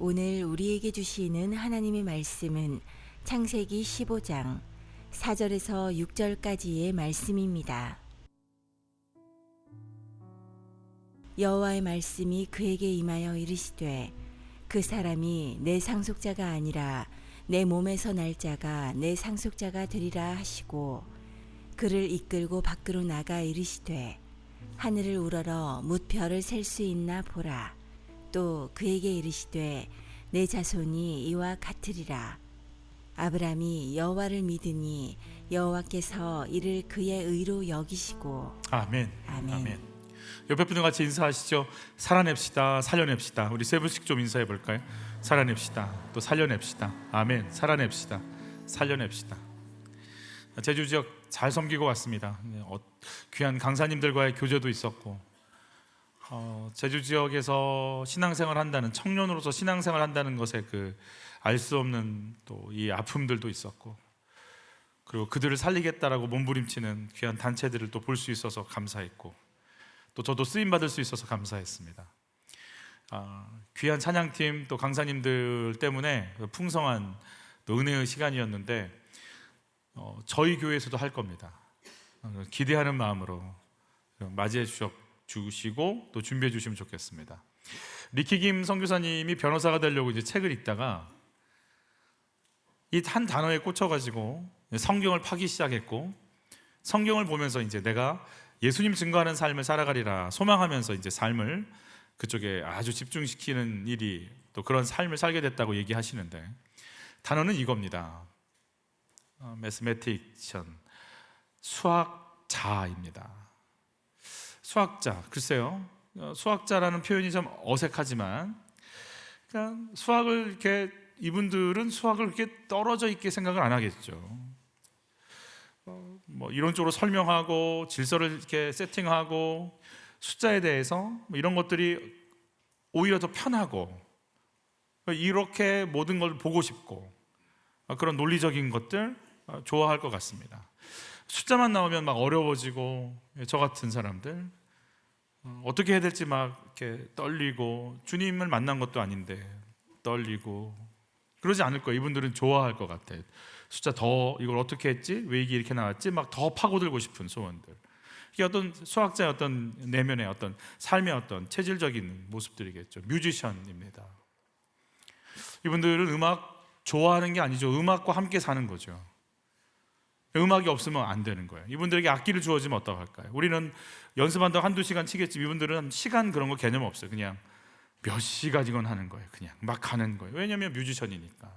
오늘 우리에게 주시는 하나님의 말씀은 창세기 15장 4절에서 6절까지의 말씀입니다. 여호와의 말씀이 그에게 임하여 이르시되 그 사람이 내 상속자가 아니라 내 몸에서 날 자가 내 상속자가 되리라 하시고 그를 이끌고 밖으로 나가 이르시되 하늘을 우러러 뭇 별을 셀 수 있나 보라. 또 그에게 이르시되 내 자손이 이와 같으리라. 아브람이 여호와를 믿으니 여호와께서 이를 그의 의로 여기시고. 아멘. 아멘. 아멘. 옆에 분들 같이 인사하시죠. 살아냅시다. 살려냅시다. 우리 세 분씩 좀 인사해 볼까요? 살아냅시다. 또 살려냅시다. 아멘. 살아냅시다. 살려냅시다. 제주 지역 잘 섬기고 왔습니다. 귀한 강사님들과의 교제도 있었고, 제주 지역에서 신앙생활 한다는, 청년으로서 신앙생활 한다는 것에 그 알 수 없는 또 이 아픔들도 있었고, 그리고 그들을 살리겠다라고 몸부림치는 귀한 단체들을 또 볼 수 있어서 감사했고, 또 저도 쓰임 받을 수 있어서 감사했습니다. 귀한 찬양팀 또 강사님들 때문에 풍성한 또 은혜의 시간이었는데, 저희 교회에서도 할 겁니다. 기대하는 마음으로 맞이해 주시고 또 준비해 주시면 좋겠습니다. 리키김 선교사님이 변호사가 되려고 이제 책을 읽다가 이 한 단어에 꽂혀가지고 성경을 파기 시작했고, 성경을 보면서 이제 내가 예수님 증거하는 삶을 살아가리라 소망하면서 이제 삶을 그쪽에 아주 집중시키는 일이, 또 그런 삶을 살게 됐다고 얘기하시는데, 단어는 이겁니다. 매스매틱션, 수학자입니다. 수학자, 글쎄요, 수학자라는 표현이 좀 어색하지만, 그러니까 수학을 이렇게, 이분들은 수학을 그렇게 떨어져 있게 생각을 안 하겠죠. 뭐 이론적으로 설명하고 질서를 이렇게 세팅하고 숫자에 대해서 이런 것들이 오히려 더 편하고, 이렇게 모든 걸 보고 싶고, 그런 논리적인 것들 좋아할 것 같습니다. 숫자만 나오면 막 어려워지고, 저 같은 사람들 어떻게 해야 될지 막 이렇게 떨리고, 주님을 만난 것도 아닌데 떨리고, 그러지 않을 거예요. 이분들은 좋아할 것 같아요. 숫자 더, 이걸 어떻게 했지? 왜 이게 이렇게 나왔지? 막 더 파고들고 싶은 소원들. 이게 어떤 수학자의 어떤 내면의 어떤 삶의 어떤 체질적인 모습들이겠죠. 뮤지션입니다. 이분들은 음악 좋아하는 게 아니죠. 음악과 함께 사는 거죠. 음악이 없으면 안 되는 거예요. 이분들에게 악기를 주어지면 어떡할까요? 우리는 연습한다고 한두 시간 치겠지, 이분들은 시간 그런 거 개념 없어요. 그냥 몇 시간이건 하는 거예요. 그냥 막 하는 거예요. 왜냐하면 뮤지션이니까.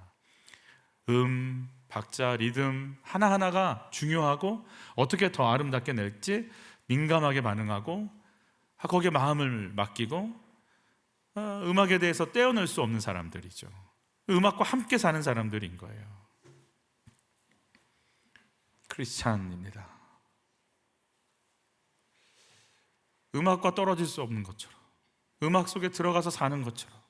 박자, 리듬 하나하나가 중요하고, 어떻게 더 아름답게 낼지 민감하게 반응하고, 거기에 마음을 맡기고, 음악에 대해서 떼어낼 수 없는 사람들이죠. 음악과 함께 사는 사람들인 거예요. 크리스찬입니다. 음악과 떨어질 수 없는 것처럼, 음악 속에 들어가서 사는 것처럼,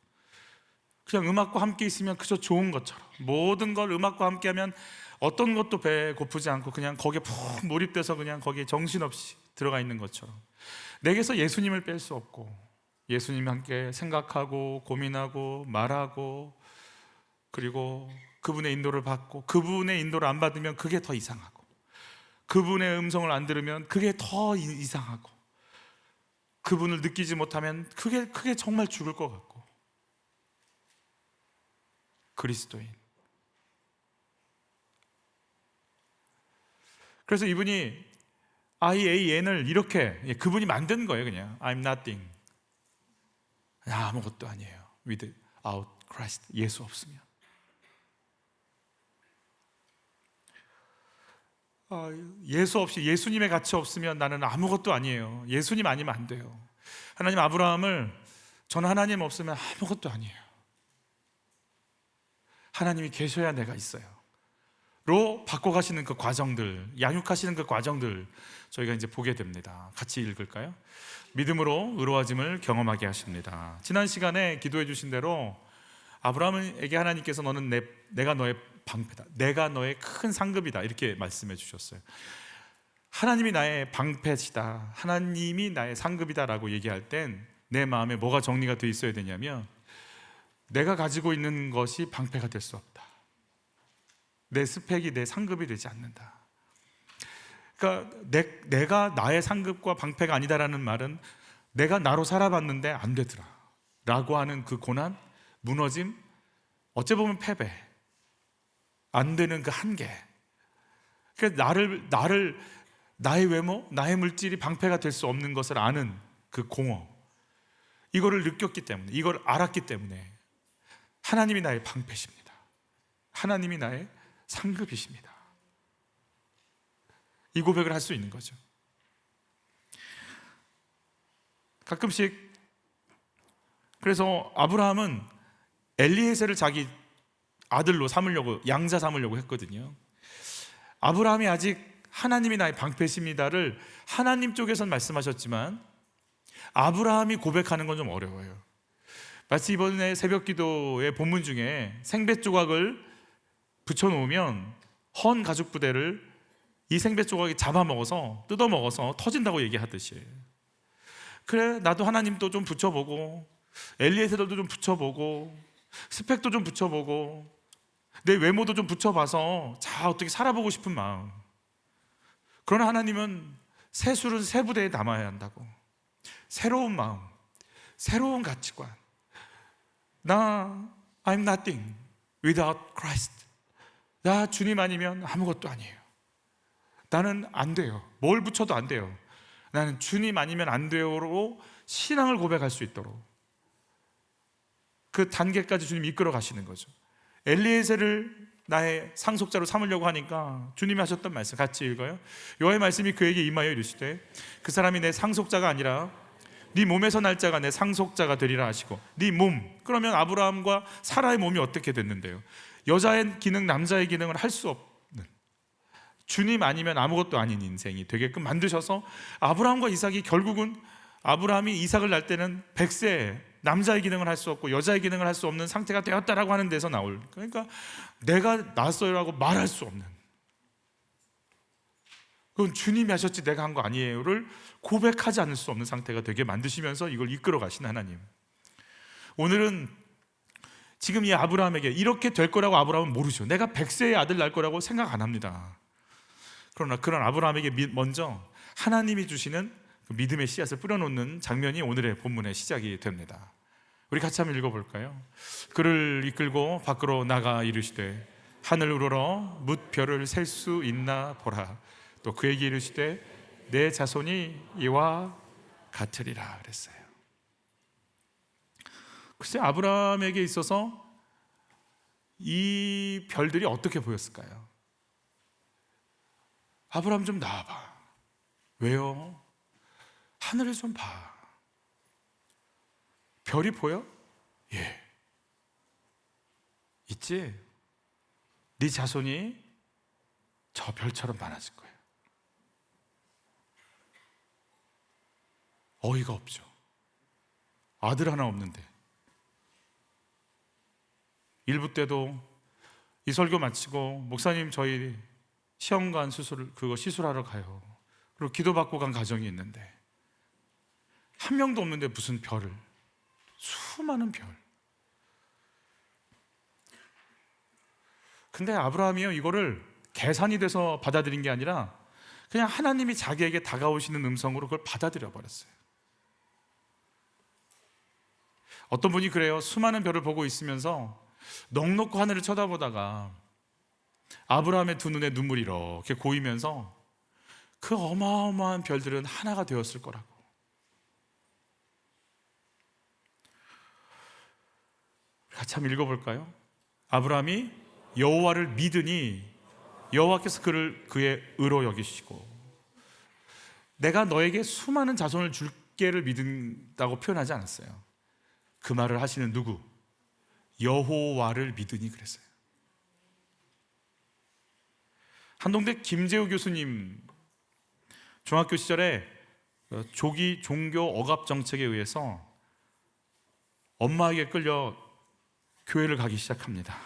그냥 음악과 함께 있으면 그저 좋은 것처럼, 모든 걸 음악과 함께 하면 어떤 것도 배에 고프지 않고 그냥 거기에 푹 몰입돼서 그냥 거기에 정신없이 들어가 있는 것처럼, 내게서 예수님을 뺄 수 없고, 예수님 함께 생각하고 고민하고 말하고, 그리고 그분의 인도를 받고, 그분의 인도를 안 받으면 그게 더 이상하고, 그분의 음성을 안 들으면 그게 더 이상하고, 그분을 느끼지 못하면 그게 정말 죽을 것 같고. 그리스도인. 그래서 이분이 IAN을 이렇게, 그분이 만든 거예요. 그냥 I'm nothing, 아무것도 아니에요. Without Christ, 예수 없으면. 예수 없이, 예수님의 가치 없으면 나는 아무것도 아니에요. 예수님 아니면 안 돼요. 하나님 아브라함을, 저는 하나님 없으면 아무것도 아니에요. 하나님이 계셔야 내가 있어요 로 바꿔가시는 그 과정들, 양육하시는 그 과정들 저희가 이제 보게 됩니다. 같이 읽을까요? 믿음으로 의로워짐을 경험하게 하십니다. 지난 시간에 기도해 주신 대로 아브라함에게 하나님께서 너는 내가 너의 방패다, 내가 너의 큰 상급이다, 이렇게 말씀해 주셨어요. 하나님이 나의 방패시다, 하나님이 나의 상급이다 라고 얘기할 땐 내 마음에 뭐가 정리가 돼 있어야 되냐면, 내가 가지고 있는 것이 방패가 될 수 없다. 내 스펙이 내 상급이 되지 않는다. 그러니까 내가 나의 상급과 방패가 아니다라는 말은 내가 나로 살아봤는데 안 되더라 라고 하는 그 고난, 무너짐, 어찌 보면 패배, 안 되는 그 한계. 그러니까 나의 외모, 나의 물질이 방패가 될 수 없는 것을 아는 그 공허, 이거를 느꼈기 때문에, 이걸 알았기 때문에 하나님이 나의 방패십니다. 하나님이 나의 상급이십니다. 이 고백을 할 수 있는 거죠. 가끔씩 그래서 아브라함은 엘리에셀을 자기 아들로 삼으려고, 양자 삼으려고 했거든요. 아브라함이 아직 하나님이 나의 방패십니다를 하나님 쪽에선 말씀하셨지만 아브라함이 고백하는 건 좀 어려워요. 마치 이번에 새벽 기도의 본문 중에 생배 조각을 붙여놓으면 헌 가죽 부대를 이 생배 조각이 잡아먹어서 뜯어먹어서 터진다고 얘기하듯이, 그래 나도 하나님도 좀 붙여보고 엘리에셀도 좀 붙여보고 스펙도 좀 붙여보고 내 외모도 좀 붙여봐서 자 어떻게 살아보고 싶은 마음. 그러나 하나님은 새 술은 새 부대에 담아야 한다고. 새로운 마음, 새로운 가치관. I'm nothing without Christ. 나 주님 아니면 아무것도 아니에요. 나는 안 돼요. 뭘 붙여도 안 돼요. 나는 주님 아니면 안 돼요로 신앙을 고백할 수 있도록 그 단계까지 주님이 이끌어 가시는 거죠. 엘리에셀을 나의 상속자로 삼으려고 하니까 주님이 하셨던 말씀 같이 읽어요. 여호와의 말씀이 그에게 임하여 이르시되 그 사람이 내 상속자가 아니라 네 몸에서 날 자가 내 상속자가 되리라 하시고. 네 몸, 그러면 아브라함과 사라의 몸이 어떻게 됐는데요? 여자의 기능, 남자의 기능을 할 수 없는, 주님 아니면 아무것도 아닌 인생이 되게끔 만드셔서 아브라함과 이삭이 결국은, 아브라함이 이삭을 낳을 때는 100세에 남자의 기능을 할 수 없고 여자의 기능을 할 수 없는 상태가 되었다라고 하는 데서 나올, 그러니까 내가 낳았어요라고 말할 수 없는, 그건 주님이 하셨지 내가 한 거 아니에요를 고백하지 않을 수 없는 상태가 되게 만드시면서 이걸 이끌어 가신 하나님. 오늘은 지금 이 아브라함에게 이렇게 될 거라고 아브라함은 모르죠. 내가 100세의 아들 낳을 거라고 생각 안 합니다. 그러나 그런 아브라함에게 먼저 하나님이 주시는 그 믿음의 씨앗을 뿌려놓는 장면이 오늘의 본문의 시작이 됩니다. 우리 같이 한번 읽어볼까요? 그를 이끌고 밖으로 나가 이르시되 하늘 우러러 뭇 별을 셀 수 있나 보라. 또 그에게 이르시되 내 자손이 이와 같으리라 그랬어요. 글쎄 아브라함에게 있어서 이 별들이 어떻게 보였을까요? 아브라함 좀 나와봐. 왜요? 하늘을 좀 봐. 별이 보여? 예. 있지? 네 자손이 저 별처럼 많아질 거예요. 어이가 없죠. 아들 하나 없는데. 일부 때도 이 설교 마치고 목사님 저희 시험관 시술하러 가요. 그리고 기도받고 간 가정이 있는데 한 명도 없는데 무슨 별을, 수많은 별. 근데 아브라함이요 이거를 계산이 돼서 받아들인 게 아니라 그냥 하나님이 자기에게 다가오시는 음성으로 그걸 받아들여 버렸어요. 어떤 분이 그래요. 수많은 별을 보고 있으면서 넋놓고 하늘을 쳐다보다가 아브라함의 두 눈에 눈물이 이렇게 고이면서 그 어마어마한 별들은 하나가 되었을 거라고. 같이 한번 읽어볼까요? 아브라함이 여호와를 믿으니 여호와께서 그를 그의 의로 여기시고. 내가 너에게 수많은 자손을 줄게를 믿는다고 표현하지 않았어요. 그 말을 하시는 누구? 여호와를 믿으니 그랬어요. 한동대 김재우 교수님 중학교 시절에 조기 종교 억압 정책에 의해서 엄마에게 끌려 교회를 가기 시작합니다.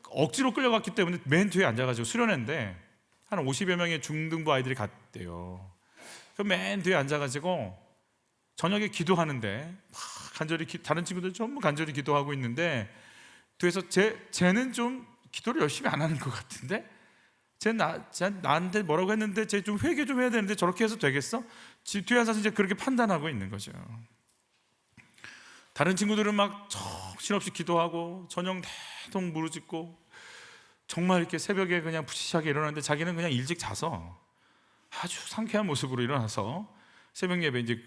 억지로 끌려갔기 때문에 맨 뒤에 앉아가지고 수련회인데 한 50여 명의 중등부 아이들이 갔대요. 그 맨 뒤에 앉아가지고 저녁에 기도하는데 막 간절히 다른 친구들 전부 간절히 기도하고 있는데 뒤에서 쟤는 좀 기도를 열심히 안 하는 것 같은데 쟤 나한테 뭐라고 했는데 쟤 좀 회개 좀 해야 되는데 저렇게 해서 되겠어? 뒤에 앉아서 이제 그렇게 판단하고 있는 거죠. 다른 친구들은 막 정신없이 기도하고 저녁 내도록 무르짓고 정말 이렇게 새벽에 그냥 부시시하게 일어나는데 자기는 그냥 일찍 자서 아주 상쾌한 모습으로 일어나서 새벽 예배 이제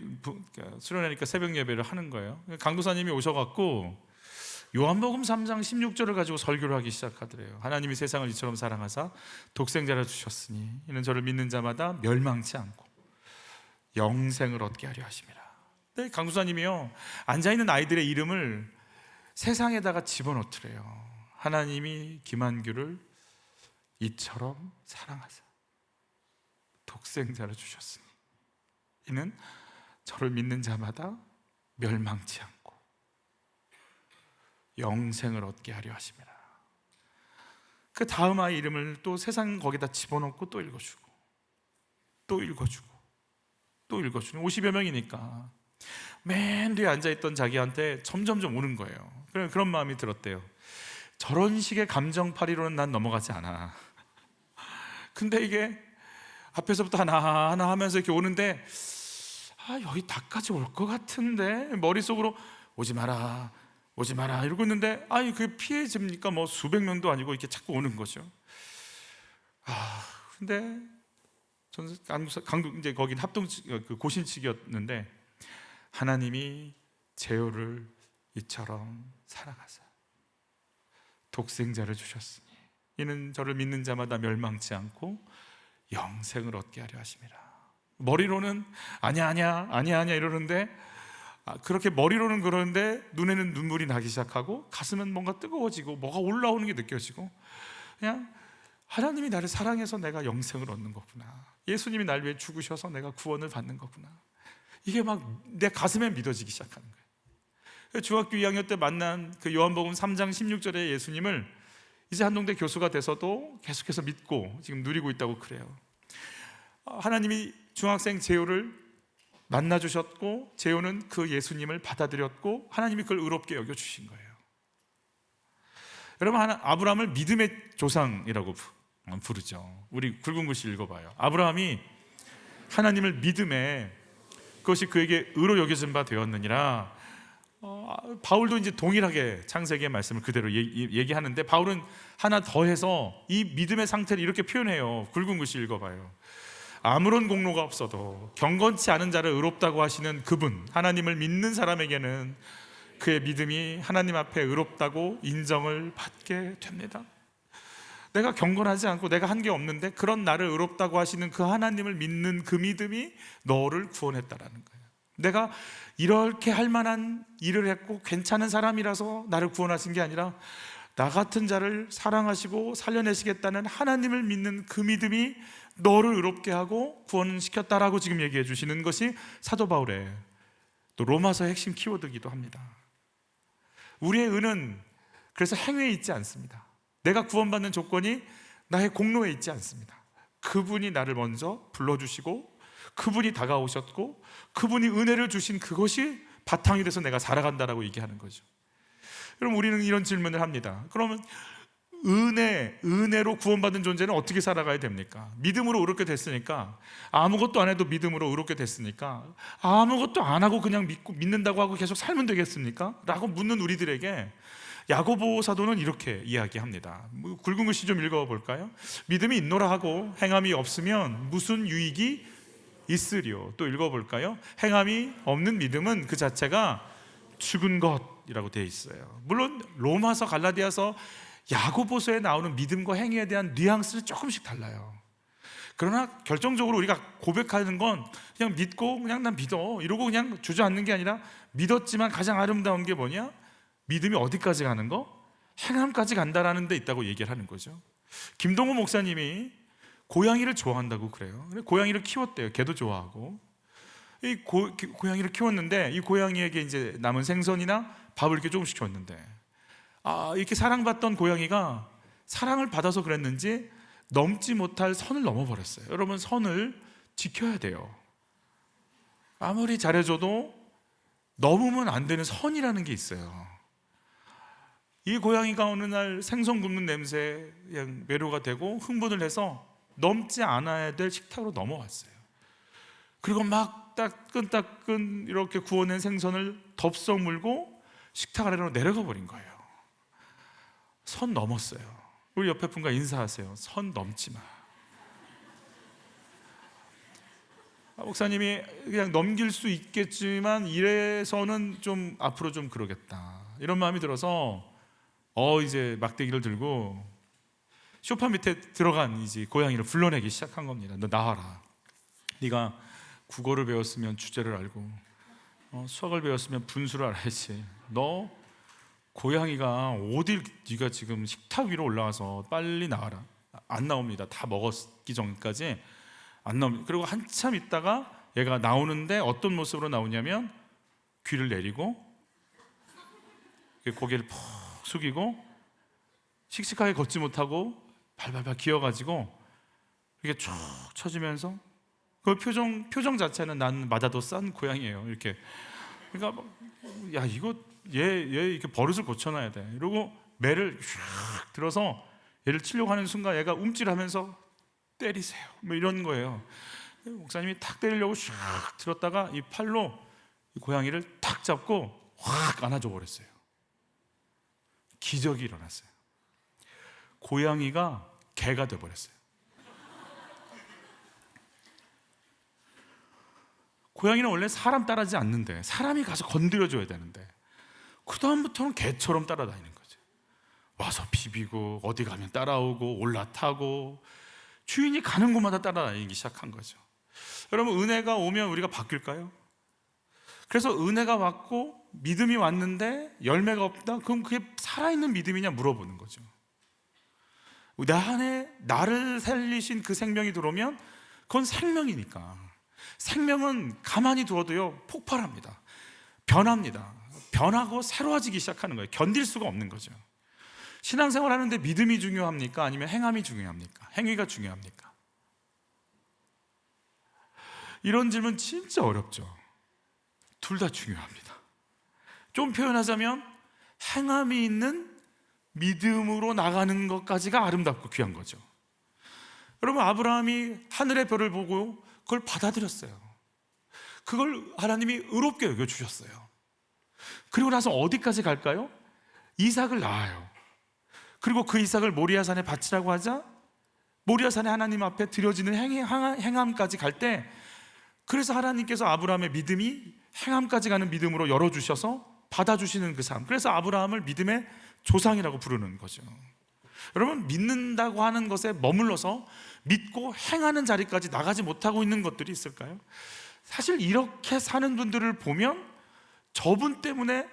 수련회니까 새벽 예배를 하는 거예요. 강도사님이 오셔갖고 요한복음 3장 16절을 가지고 설교를 하기 시작하더래요. 하나님이 세상을 이처럼 사랑하사 독생자를 주셨으니 이는 저를 믿는 자마다 멸망치 않고 영생을 얻게 하려 하심이라. 네, 강도사님이요 앉아있는 아이들의 이름을 세상에다가 집어넣더래요. 하나님이 김한규를 이처럼 사랑하사 독생자를 주셨으니 이는 저를 믿는 자마다 멸망치 않고 영생을 얻게 하려 하심이라. 그 다음 아이 이름을 또 세상 거기다 집어넣고 또 읽어주고 또 읽어주고 또 읽어주고 50여 명이니까 맨 뒤에 앉아있던 자기한테 점점점 오는 거예요. 그런 마음이 들었대요. 저런 식의 감정파리로는 난 넘어가지 않아. 근데 이게 앞에서부터 하나 하면서 이렇게 오는데 여기 다까지 올 것 같은데 머릿속으로 오지 마라 이러고 있는데 그게 피해집니까? 뭐 수백 명도 아니고 이렇게 자꾸 오는 거죠. 근데 저는 강도 이제 거긴 합동 그 고신측이었는데 하나님이 제호를 이처럼 사랑하사 독생자를 주셨으니 이는 저를 믿는 자마다 멸망치 않고 영생을 얻게 하려 하심이라. 머리로는 아니야 이러는데 그렇게 머리로는 그러는데 눈에는 눈물이 나기 시작하고 가슴은 뭔가 뜨거워지고 뭐가 올라오는 게 느껴지고 그냥 하나님이 나를 사랑해서 내가 영생을 얻는 거구나. 예수님이 날 위해 죽으셔서 내가 구원을 받는 거구나. 이게 막 내 가슴에 믿어지기 시작하는 거예요. 중학교 2학년 때 만난 그 요한복음 3장 16절의 예수님을 이제 한동대 교수가 돼서도 계속해서 믿고 지금 누리고 있다고 그래요. 하나님이 중학생 제호를 만나주셨고 제호는 그 예수님을 받아들였고 하나님이 그걸 의롭게 여겨주신 거예요. 여러분 아브라함을 믿음의 조상이라고 부르죠. 우리 굵은 글씨 읽어봐요. 아브라함이 하나님을 믿음에 그것이 그에게 의로 여겨진 바 되었느니라. 바울도 이제 동일하게 창세기의 말씀을 그대로 얘기하는데 바울은 하나 더해서 이 믿음의 상태를 이렇게 표현해요. 굵은 글씨 읽어봐요. 아무런 공로가 없어도 경건치 않은 자를 의롭다고 하시는 그분 하나님을 믿는 사람에게는 그의 믿음이 하나님 앞에 의롭다고 인정을 받게 됩니다. 내가 경건하지 않고 내가 한 게 없는데 그런 나를 의롭다고 하시는 그 하나님을 믿는 그 믿음이 너를 구원했다라는 거예요. 내가 이렇게 할 만한 일을 했고 괜찮은 사람이라서 나를 구원하신 게 아니라 나 같은 자를 사랑하시고 살려내시겠다는 하나님을 믿는 그 믿음이 너를 의롭게 하고 구원시켰다라고 지금 얘기해 주시는 것이 사도 바울의 또 로마서의 핵심 키워드이기도 합니다. 우리의 의는 그래서 행위에 있지 않습니다. 내가 구원받는 조건이 나의 공로에 있지 않습니다. 그분이 나를 먼저 불러주시고 그분이 다가오셨고 그분이 은혜를 주신 그것이 바탕이 돼서 내가 살아간다라고 얘기하는 거죠. 그럼 우리는 이런 질문을 합니다. 그러면 은혜로 구원받은 존재는 어떻게 살아가야 됩니까? 믿음으로 의롭게 됐으니까 아무것도 안 해도 믿음으로 의롭게 됐으니까 아무것도 안 하고 그냥 믿는다고 하고 계속 살면 되겠습니까? 라고 묻는 우리들에게 야고보 사도는 이렇게 이야기합니다. 굵은 글씨 좀 읽어볼까요? 믿음이 있노라 하고 행함이 없으면 무슨 유익이 있으리요. 또 읽어볼까요? 행함이 없는 믿음은 그 자체가 죽은 것이라고 되어 있어요. 물론 로마서, 갈라디아서, 야고보서에 나오는 믿음과 행위에 대한 뉘앙스는 조금씩 달라요. 그러나 결정적으로 우리가 고백하는 건 그냥 믿고 그냥 난 믿어 이러고 그냥 주저앉는 게 아니라 믿었지만 가장 아름다운 게 뭐냐? 믿음이 어디까지 가는 거? 행함까지 간다라는 데 있다고 얘기를 하는 거죠. 김동호 목사님이 고양이를 좋아한다고 그래요. 고양이를 키웠대요. 개도 좋아하고. 이 고양이를 키웠는데 이 고양이에게 이제 남은 생선이나 밥을 이렇게 조금씩 줬는데 이렇게 사랑받던 고양이가 사랑을 받아서 그랬는지 넘지 못할 선을 넘어버렸어요. 여러분 선을 지켜야 돼요. 아무리 잘해줘도 넘으면 안 되는 선이라는 게 있어요. 이 고양이가 어느 날 생선 굽는 냄새에 그냥 매료가 되고 흥분을 해서 넘지 않아야 될 식탁으로 넘어왔어요. 그리고 막 따끈따끈 이렇게 구워낸 생선을 덥석 물고 식탁 아래로 내려가 버린 거예요. 선 넘었어요. 우리 옆에 분과 인사하세요. 선 넘지 마. 목사님이 그냥 넘길 수 있겠지만 이래서는 좀 앞으로 좀 그러겠다, 이런 마음이 들어서 이제 막대기를 들고 소파 밑에 들어간 이제 고양이를 불러내기 시작한 겁니다. 너 나와라. 네가 국어를 배웠으면 주제를 알고 수학을 배웠으면 분수를 알아야지. 너 고양이가 어딜, 네가 지금 식탁 위로 올라와서 빨리 나와라. 안 나옵니다. 다 먹었기 전까지 안 나옵니다. 그리고 한참 있다가 얘가 나오는데 어떤 모습으로 나오냐면 귀를 내리고 고개를 푹 숙이고 씩씩하게 걷지 못하고 발발발 기어가지고 이렇게 쭉 쳐지면서 그 표정 자체는 난 맞아도 싼 고양이에요. 이렇게. 그러니까 야, 이거 얘 이렇게 버릇을 고쳐놔야 돼. 이러고 매를 슉 들어서 얘를 치려고 하는 순간 얘가 움찔하면서 때리세요, 뭐 이런 거예요. 목사님이 탁 때리려고 슉 들었다가 이 팔로 이 고양이를 탁 잡고 확 안아줘 버렸어요. 기적이 일어났어요. 고양이가 개가 돼 버렸어요. 고양이는 원래 사람 따라하지 않는데 사람이 가서 건드려줘야 되는데 그 다음부터는 개처럼 따라다니는 거죠. 와서 비비고 어디 가면 따라오고 올라타고 주인이 가는 곳마다 따라다니기 시작한 거죠. 여러분, 은혜가 오면 우리가 바뀔까요? 그래서 은혜가 왔고 믿음이 왔는데 열매가 없다? 그럼 그게 살아있는 믿음이냐 물어보는 거죠. 내 안에 나를 살리신 그 생명이 들어오면 그건 생명이니까. 생명은 가만히 두어도요 폭발합니다. 변합니다. 변하고 새로워지기 시작하는 거예요. 견딜 수가 없는 거죠. 신앙생활 하는데 믿음이 중요합니까? 아니면 행함이 중요합니까? 행위가 중요합니까? 이런 질문 진짜 어렵죠. 둘 다 중요합니다. 좀 표현하자면 행함이 있는 믿음으로 나가는 것까지가 아름답고 귀한 거죠. 여러분, 아브라함이 하늘의 별을 보고 그걸 받아들였어요. 그걸 하나님이 의롭게 여겨주셨어요. 그리고 나서 어디까지 갈까요? 이삭을 낳아요. 그리고 그 이삭을 모리아산에 바치라고 하자 모리아산에 하나님 앞에 드려지는 행함까지 갈 때, 그래서 하나님께서 아브라함의 믿음이 행함까지 가는 믿음으로 열어주셔서 받아주시는 그 삶, 그래서 아브라함을 믿음의 조상이라고 부르는 거죠. 여러분, 믿는다고 하는 것에 머물러서 믿고 행하는 자리까지 나가지 못하고 있는 것들이 있을까요? 사실 이렇게 사는 분들을 보면 저분 때문에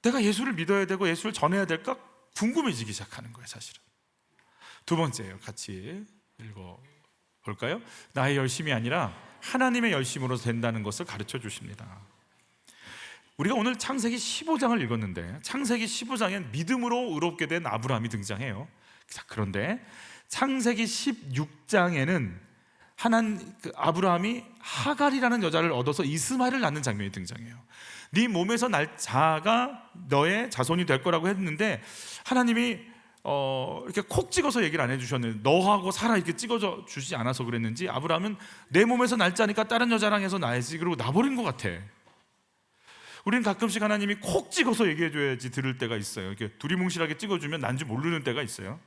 내가 예수를 믿어야 되고 예수를 전해야 될까 궁금해지기 시작하는 거예요. 사실은. 두 번째예요. 같이 읽어볼까요? 나의 열심이 아니라 하나님의 열심으로 된다는 것을 가르쳐 주십니다. 우리가 오늘 창세기 15장을 읽었는데 창세기 15장엔 믿음으로 의롭게 된 아브라함이 등장해요. 자, 그런데 창세기 16장에는 아브라함이 하갈이라는 여자를 얻어서 이스마엘을 낳는 장면이 등장해요. 네 몸에서 날 자가 너의 자손이 될 거라고 했는데 하나님이 이렇게 콕 찍어서 얘기를 안 해주셨는데, 너하고 사라 이렇게 찍어줘 주지 않아서 그랬는지 아브라함은 내 몸에서 날 자니까 다른 여자랑 해서 낳아야지, 그리고 나버린 것 같아. 우리는 가끔씩 하나님이 콕 찍어서 얘기해줘야지 들을 때가 있어요. 이렇게 두리뭉실하게 찍어주면 난지 모르는 때가 있어요.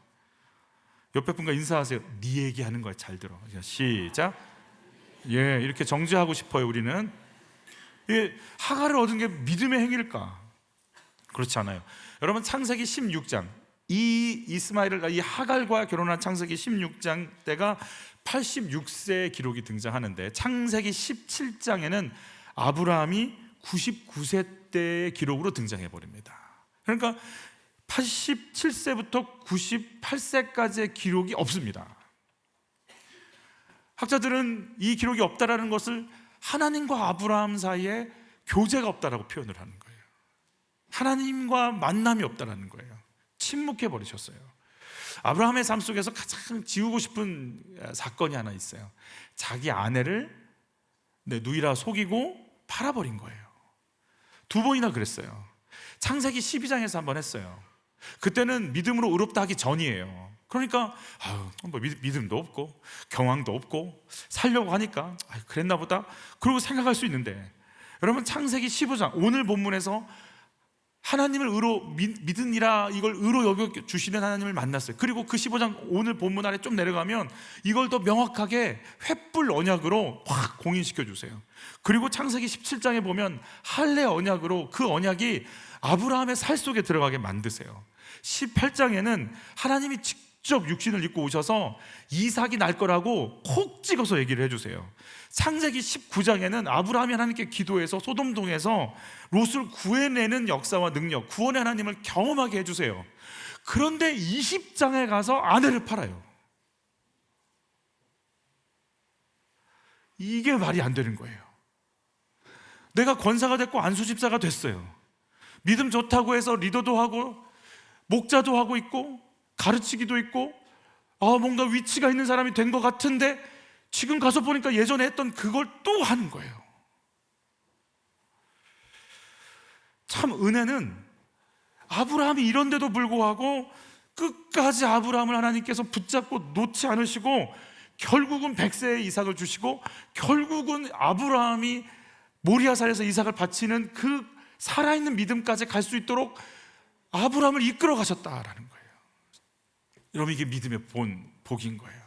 옆에 분과 인사하세요. 네 얘기하는 거야, 잘 들어. 시작. 예, 이렇게 정지하고 싶어요. 우리는 하갈을 얻은 게 믿음의 행위일까? 그렇지 않아요. 여러분, 창세기 16장 이 이스마엘을 이 하갈과 결혼한 창세기 16장 때가 86세의 기록이 등장하는데 창세기 17장에는 아브라함이 99세 때의 기록으로 등장해 버립니다. 그러니까 87세부터 98세까지의 기록이 없습니다. 학자들은 이 기록이 없다라는 것을 하나님과 아브라함 사이에 교제가 없다라고 표현을 하는 거예요. 하나님과 만남이 없다라는 거예요. 침묵해 버리셨어요. 아브라함의 삶 속에서 가장 지우고 싶은 사건이 하나 있어요. 자기 아내를 누이라 속이고 팔아버린 거예요. 두 번이나 그랬어요. 창세기 12장에서 한번 했어요. 그때는 믿음으로 의롭다 하기 전이에요. 그러니까 뭐 믿음도 없고 경황도 없고 살려고 하니까 그랬나 보다 그러고 생각할 수 있는데, 여러분 창세기 15장 오늘 본문에서 하나님을 의로 믿으니라, 이걸 의로 여겨 주시는 하나님을 만났어요. 그리고 그 15장 오늘 본문 아래 좀 내려가면 이걸 더 명확하게 횃불 언약으로 확 공인시켜 주세요. 그리고 창세기 17장에 보면 할례 언약으로 그 언약이 아브라함의 살 속에 들어가게 만드세요. 18장에는 하나님이 직접 육신을 입고 오셔서 이삭이 날 거라고 콕 찍어서 얘기를 해주세요. 창세기 19장에는 아브라함이 하나님께 기도해서 소돔동에서 롯을 구해내는 역사와 능력, 구원의 하나님을 경험하게 해주세요. 그런데 20장에 가서 아내를 팔아요. 이게 말이 안 되는 거예요. 내가 권사가 됐고 안수집사가 됐어요. 믿음 좋다고 해서 리더도 하고 목자도 하고 있고 가르치기도 있고 뭔가 위치가 있는 사람이 된 것 같은데 지금 가서 보니까 예전에 했던 그걸 또 하는 거예요. 참 은혜는 아브라함이 이런데도 불구하고 끝까지 아브라함을 하나님께서 붙잡고 놓지 않으시고 결국은 100세의 이삭을 주시고 결국은 아브라함이 모리아산에서 이삭을 바치는 그 살아있는 믿음까지 갈 수 있도록 아브라함을 이끌어 가셨다라는 거예요. 여러분, 이게 믿음의 복인 거예요.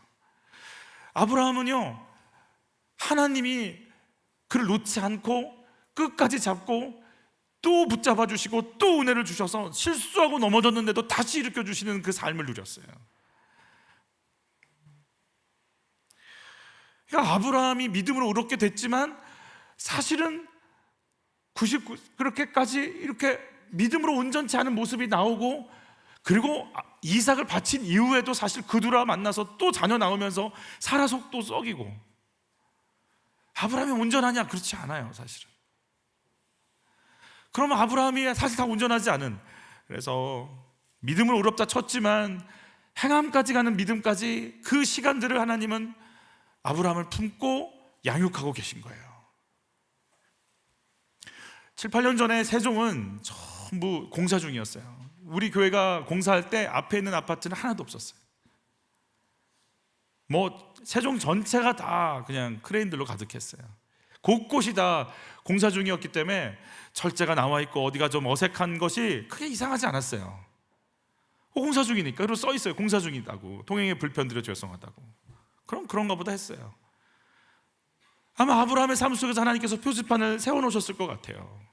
아브라함은요, 하나님이 그를 놓지 않고 끝까지 잡고 또 붙잡아 주시고 또 은혜를 주셔서 실수하고 넘어졌는데도 다시 일으켜 주시는 그 삶을 누렸어요. 그러니까 아브라함이 믿음으로 의롭게 됐지만 사실은 99 그렇게까지 이렇게 믿음으로 온전치 않은 모습이 나오고, 그리고 이삭을 바친 이후에도 사실 그두라 만나서 또 자녀 나오면서 사라 속도 썩이고. 아브라함이 온전하냐? 그렇지 않아요, 사실은. 그러면 아브라함이 사실 다 온전하지 않은, 그래서 믿음을 의롭다 쳤지만 행함까지 가는 믿음까지 그 시간들을 하나님은 아브라함을 품고 양육하고 계신 거예요. 7, 8년 전에 세종은 전부 공사 중이었어요. 우리 교회가 공사할 때 앞에 있는 아파트는 하나도 없었어요. 뭐 세종 전체가 다 그냥 크레인들로 가득했어요. 곳곳이 다 공사 중이었기 때문에 철제가 나와 있고 어디가 좀 어색한 것이 크게 이상하지 않았어요. 공사 중이니까. 그리고 써 있어요. 공사 중이다고. 통행에 불편드려 죄송하다고. 그럼 그런가 보다 했어요. 아마 아브라함의 삶 속에서 하나님께서 표지판을 세워놓으셨을 것 같아요.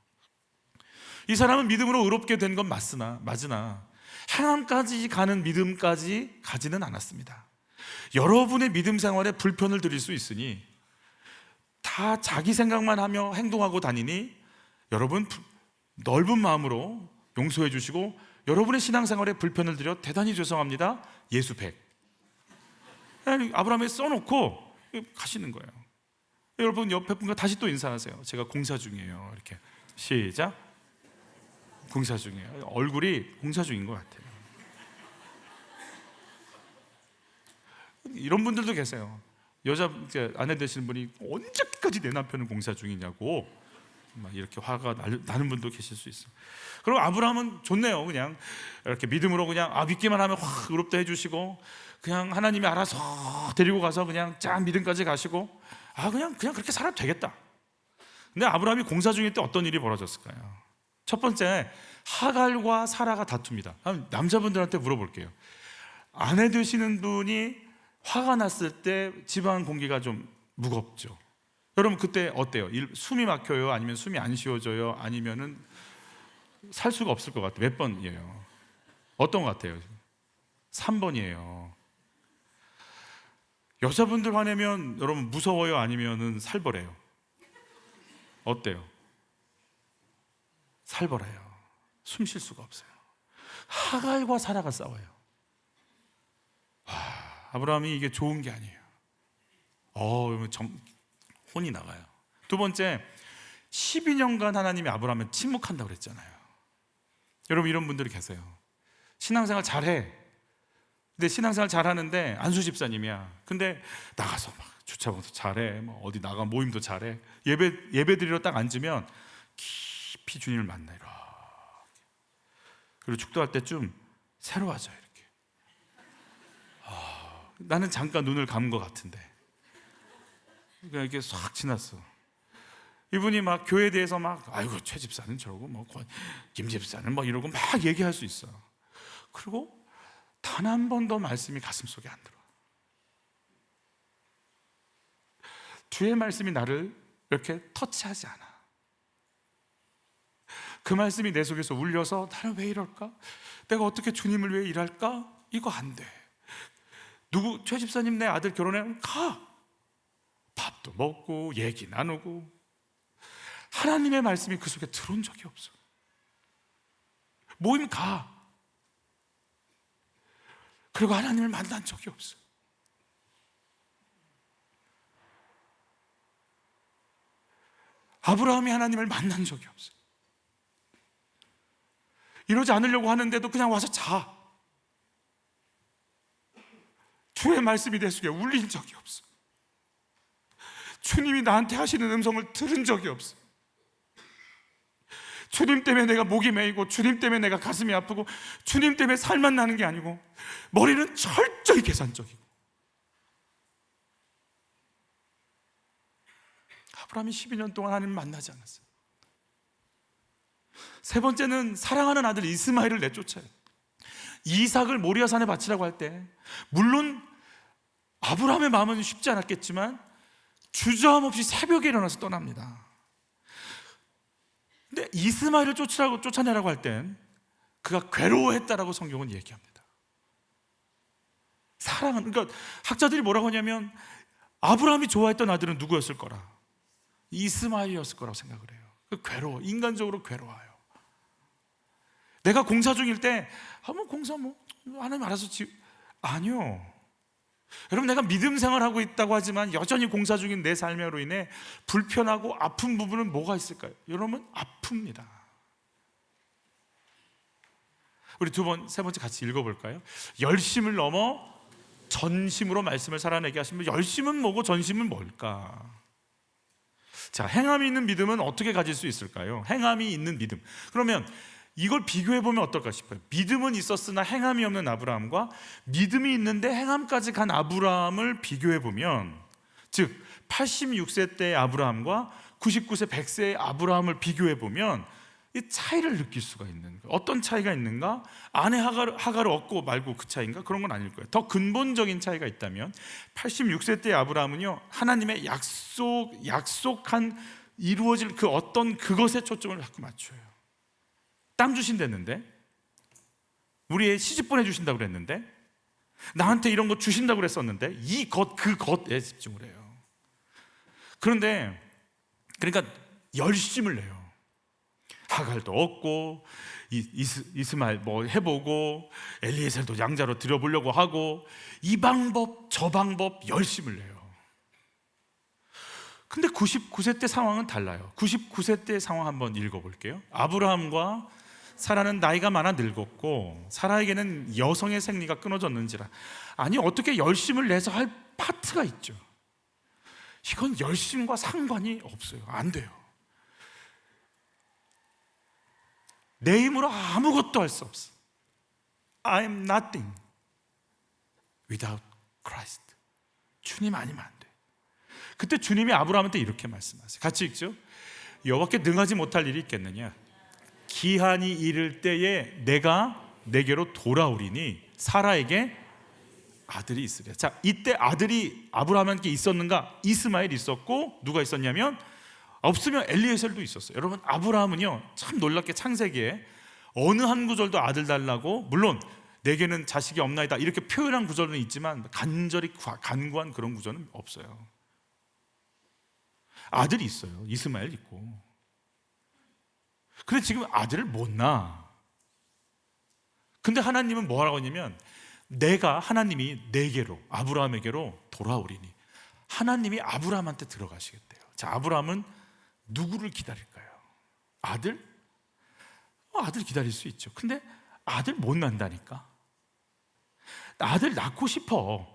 이 사람은 믿음으로 의롭게 된 건 맞으나 행함까지 가는 믿음까지 가지는 않았습니다. 여러분의 믿음 생활에 불편을 드릴 수 있으니 다 자기 생각만 하며 행동하고 다니니 여러분 넓은 마음으로 용서해 주시고, 여러분의 신앙생활에 불편을 드려 대단히 죄송합니다, 예수 100 아브라함에 써놓고 가시는 거예요. 여러분 옆에 분과 다시 또 인사하세요. 제가 공사 중이에요. 이렇게 시작. 공사 중이에요. 얼굴이 공사 중인 것 같아요. 이런 분들도 계세요. 여자 아내 되시는 분이 언제까지 내 남편은 공사 중이냐고 막 이렇게 화가 나는 분도 계실 수 있어요. 그리고 아브라함은 좋네요. 그냥 이렇게 믿음으로 그냥 믿기만 하면 확 의롭다 해주시고, 그냥 하나님이 알아서 데리고 가서 그냥 짠 믿음까지 가시고, 그냥 그렇게 살아도 되겠다. 근데 아브라함이 공사 중일 때 어떤 일이 벌어졌을까요? 첫 번째, 하갈과 사라가 다툽니다. 남자분들한테 물어볼게요. 아내 되시는 분이 화가 났을 때 집안 공기가 좀 무겁죠. 여러분 그때 어때요? 숨이 막혀요? 아니면 숨이 안 쉬어져요? 아니면은 살 수가 없을 것 같아요. 몇 번이에요? 어떤 것 같아요? 3번이에요. 여자분들 화내면 여러분 무서워요? 아니면은 살벌해요? 어때요? 살벌해요. 숨 쉴 수가 없어요. 하갈과 사라가 싸워요. 아브라함이 이게 좋은 게 아니에요. 혼이 나가요. 두 번째, 12년간 하나님이 아브라함을 침묵한다고 그랬잖아요. 여러분 이런 분들이 계세요. 신앙생활 잘해. 근데 신앙생활 잘하는데 안수 집사님이야. 근데 나가서 막 주차장도 잘해. 어디 나가 모임도 잘해. 예배 드리러 딱 앉으면 깊이 깊이 주님을 만나 이렇게. 그리고 축도할 때쯤 새로워져요. 이렇게. 나는 잠깐 눈을 감은 것 같은데 그냥 이렇게 싹 지났어. 이분이 막 교회에 대해서 막 아이고 최 집사는 저러고 뭐 김 집사는 뭐 이러고 막 얘기할 수 있어. 그리고 단 한 번도 말씀이 가슴 속에 안 들어. 주의 말씀이 나를 이렇게 터치하지 않아. 그 말씀이 내 속에서 울려서 나는 왜 이럴까? 내가 어떻게 주님을 위해 일할까? 이거 안 돼. 최 집사님 내 아들 결혼해? 가. 밥도 먹고 얘기 나누고. 하나님의 말씀이 그 속에 들어온 적이 없어. 모임 가. 그리고 하나님을 만난 적이 없어. 아브라함이 하나님을 만난 적이 없어. 이러지 않으려고 하는데도 그냥 와서 자. 주의 말씀이 내 속에 울린 적이 없어. 주님이 나한테 하시는 음성을 들은 적이 없어. 주님 때문에 내가 목이 메이고 주님 때문에 내가 가슴이 아프고 주님 때문에 살만 나는 게 아니고 머리는 철저히 계산적이고. 아브라함이 12년 동안 하나님을 만나지 않았어요. 세 번째는 사랑하는 아들 이스마엘을 내쫓아요. 이삭을 모리아산에 바치라고 할 때 물론 아브라함의 마음은 쉽지 않았겠지만 주저함 없이 새벽에 일어나서 떠납니다. 근데 이스마엘을 쫓아내라고 할 땐 그가 괴로워했다라고 성경은 얘기합니다. 사랑은, 그러니까 학자들이 뭐라고 하냐면 아브라함이 좋아했던 아들은 누구였을 거라? 이스마엘이었을 거라고 생각을 해요. 괴로워, 인간적으로 괴로워요. 내가 공사 중일 때 한번 공사 하나님 알아서 아니요. 여러분, 내가 믿음 생활하고 있다고 하지만 여전히 공사 중인 내 삶으로 인해 불편하고 아픈 부분은 뭐가 있을까요? 여러분, 아픕니다. 우리 세 번째 같이 읽어볼까요? 열심을 넘어 전심으로 말씀을 살아내게 하시면, 열심은 뭐고 전심은 뭘까? 자, 행함이 있는 믿음은 어떻게 가질 수 있을까요? 행함이 있는 믿음. 그러면 이걸 비교해보면 어떨까 싶어요. 믿음은 있었으나 행함이 없는 아브라함과 믿음이 있는데 행함까지 간 아브라함을 비교해보면, 즉 86세 때의 아브라함과 99세 100세의 아브라함을 비교해보면 이 차이를 느낄 수가 있는 거예요. 어떤 차이가 있는가? 아내 하가를 얻고 말고 그 차이인가? 그런 건 아닐 거예요. 더 근본적인 차이가 있다면 86세 때의 아브라함은요, 하나님의 약속한 이루어질 그 어떤 그것에 초점을 자꾸 맞춰요. 땅 주신다는데, 우리의 시집 보내주신다고 그랬는데, 나한테 이런 거 주신다고 그랬었는데 그 것에 집중을 해요. 그런데 그러니까 열심을 내요. 하갈도 얻고 이스마엘 뭐 해보고 엘리에셀도 양자로 들여보려고 하고 이 방법 저 방법 열심을 내요. 근데 99세 때 상황은 달라요. 99세 때 상황 한번 읽어볼게요. 아브라함과 사라는 나이가 많아 늙었고 사라에게는 여성의 생리가 끊어졌는지라. 아니, 어떻게 열심을 내서 할 파트가 있죠. 이건 열심과 상관이 없어요. 안 돼요. 내 힘으로 아무것도 할 수 없어. I am nothing without Christ. 주님 아니면 안 돼. 그때 주님이 아브라함한테 이렇게 말씀하세요. 같이 읽죠. 여호와께 능하지 못할 일이 있겠느냐? 기한이 이를 때에 내가 내게로 돌아오리니 사라에게 아들이 있으리라. 자, 이때 아들이 아브라함께 있었는가? 이스마엘이 있었고 누가 있었냐면, 없으면 엘리에셀도 있었어요. 여러분, 아브라함은요 참 놀랍게 창세기에 어느 한 구절도 아들 달라고, 물론 내게는 자식이 없나이다 이렇게 표현한 구절은 있지만 간절히 간구한 그런 구절은 없어요. 아들이 있어요. 이스마엘 있고. 근데 지금 아들을 못 낳아. 근데 하나님은 뭐라고 하냐면, 하나님이 내게로, 아브라함에게로 돌아오리니, 하나님이 아브라함한테 들어가시겠대요. 자, 아브라함은 누구를 기다릴까요? 아들? 아들 기다릴 수 있죠. 근데 아들 못 낳는다니까. 아들 낳고 싶어.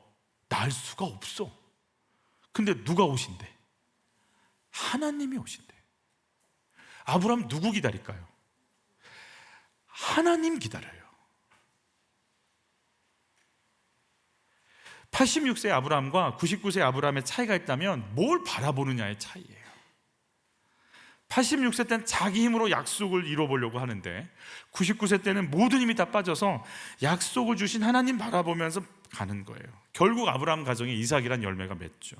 낳을 수가 없어. 근데 누가 오신대? 하나님이 오신대. 아브라함 누구 기다릴까요? 하나님 기다려요. 86세 아브라함과 99세 아브라함의 차이가 있다면 뭘 바라보느냐의 차이예요. 86세 때는 자기 힘으로 약속을 이뤄보려고 하는데 99세 때는 모든 힘이 다 빠져서 약속을 주신 하나님 바라보면서 가는 거예요. 결국 아브라함 가정에 이삭이란 열매가 맺죠.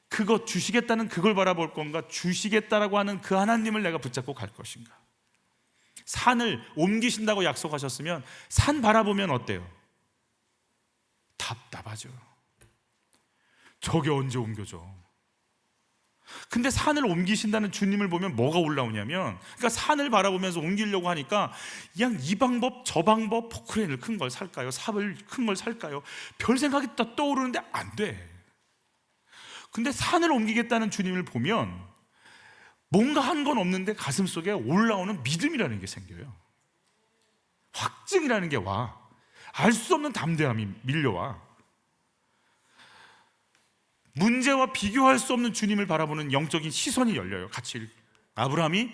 그거 주시겠다는 그걸 바라볼 건가, 주시겠다라고 하는 그 하나님을 내가 붙잡고 갈 것인가. 산을 옮기신다고 약속하셨으면 산 바라보면 어때요? 답답하죠. 저게 언제 옮겨져? 근데 산을 옮기신다는 주님을 보면 뭐가 올라오냐면, 그러니까 산을 바라보면서 옮기려고 하니까 그냥 이 방법 저 방법, 포크레인을 큰 걸 살까요? 삽을 큰 걸 살까요? 별 생각이 다 떠오르는데 안 돼. 근데 산을 옮기겠다는 주님을 보면 뭔가 한 건 없는데 가슴 속에 올라오는 믿음이라는 게 생겨요. 확증이라는 게 와. 알 수 없는 담대함이 밀려와. 문제와 비교할 수 없는 주님을 바라보는 영적인 시선이 열려요. 같이 아브라함이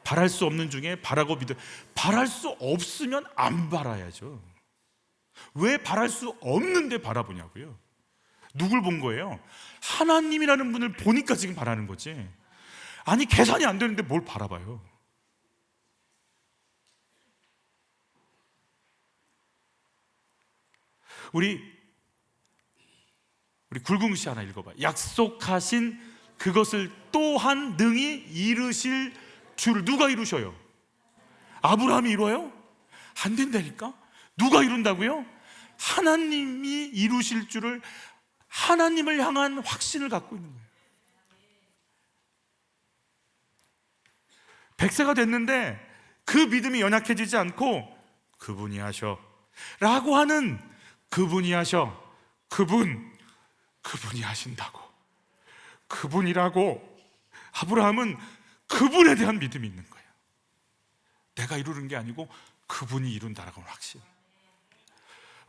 바랄 수 없는 중에 바라고 믿어. 바랄 수 없으면 안 바라야죠. 왜 바랄 수 없는데 바라보냐고요? 누굴 본 거예요? 하나님이라는 분을 보니까 지금 바라는 거지. 아니 계산이 안 되는데 뭘 바라봐요? 우리 굵은 시 하나 읽어봐. 약속하신 그것을 또한 능히 이루실 줄. 누가 이루셔요? 아브라함이 이뤄요? 안 된다니까. 누가 이룬다고요? 하나님이 이루실 줄을, 하나님을 향한 확신을 갖고 있는 거예요. 100세가 됐는데 그 믿음이 연약해지지 않고 그분이 하셔 라고 하는, 그분이 하셔, 그분이 하신다고, 그분이라고. 아브라함은 그분에 대한 믿음이 있는 거예요. 내가 이루는 게 아니고 그분이 이룬다라고 하는 확신.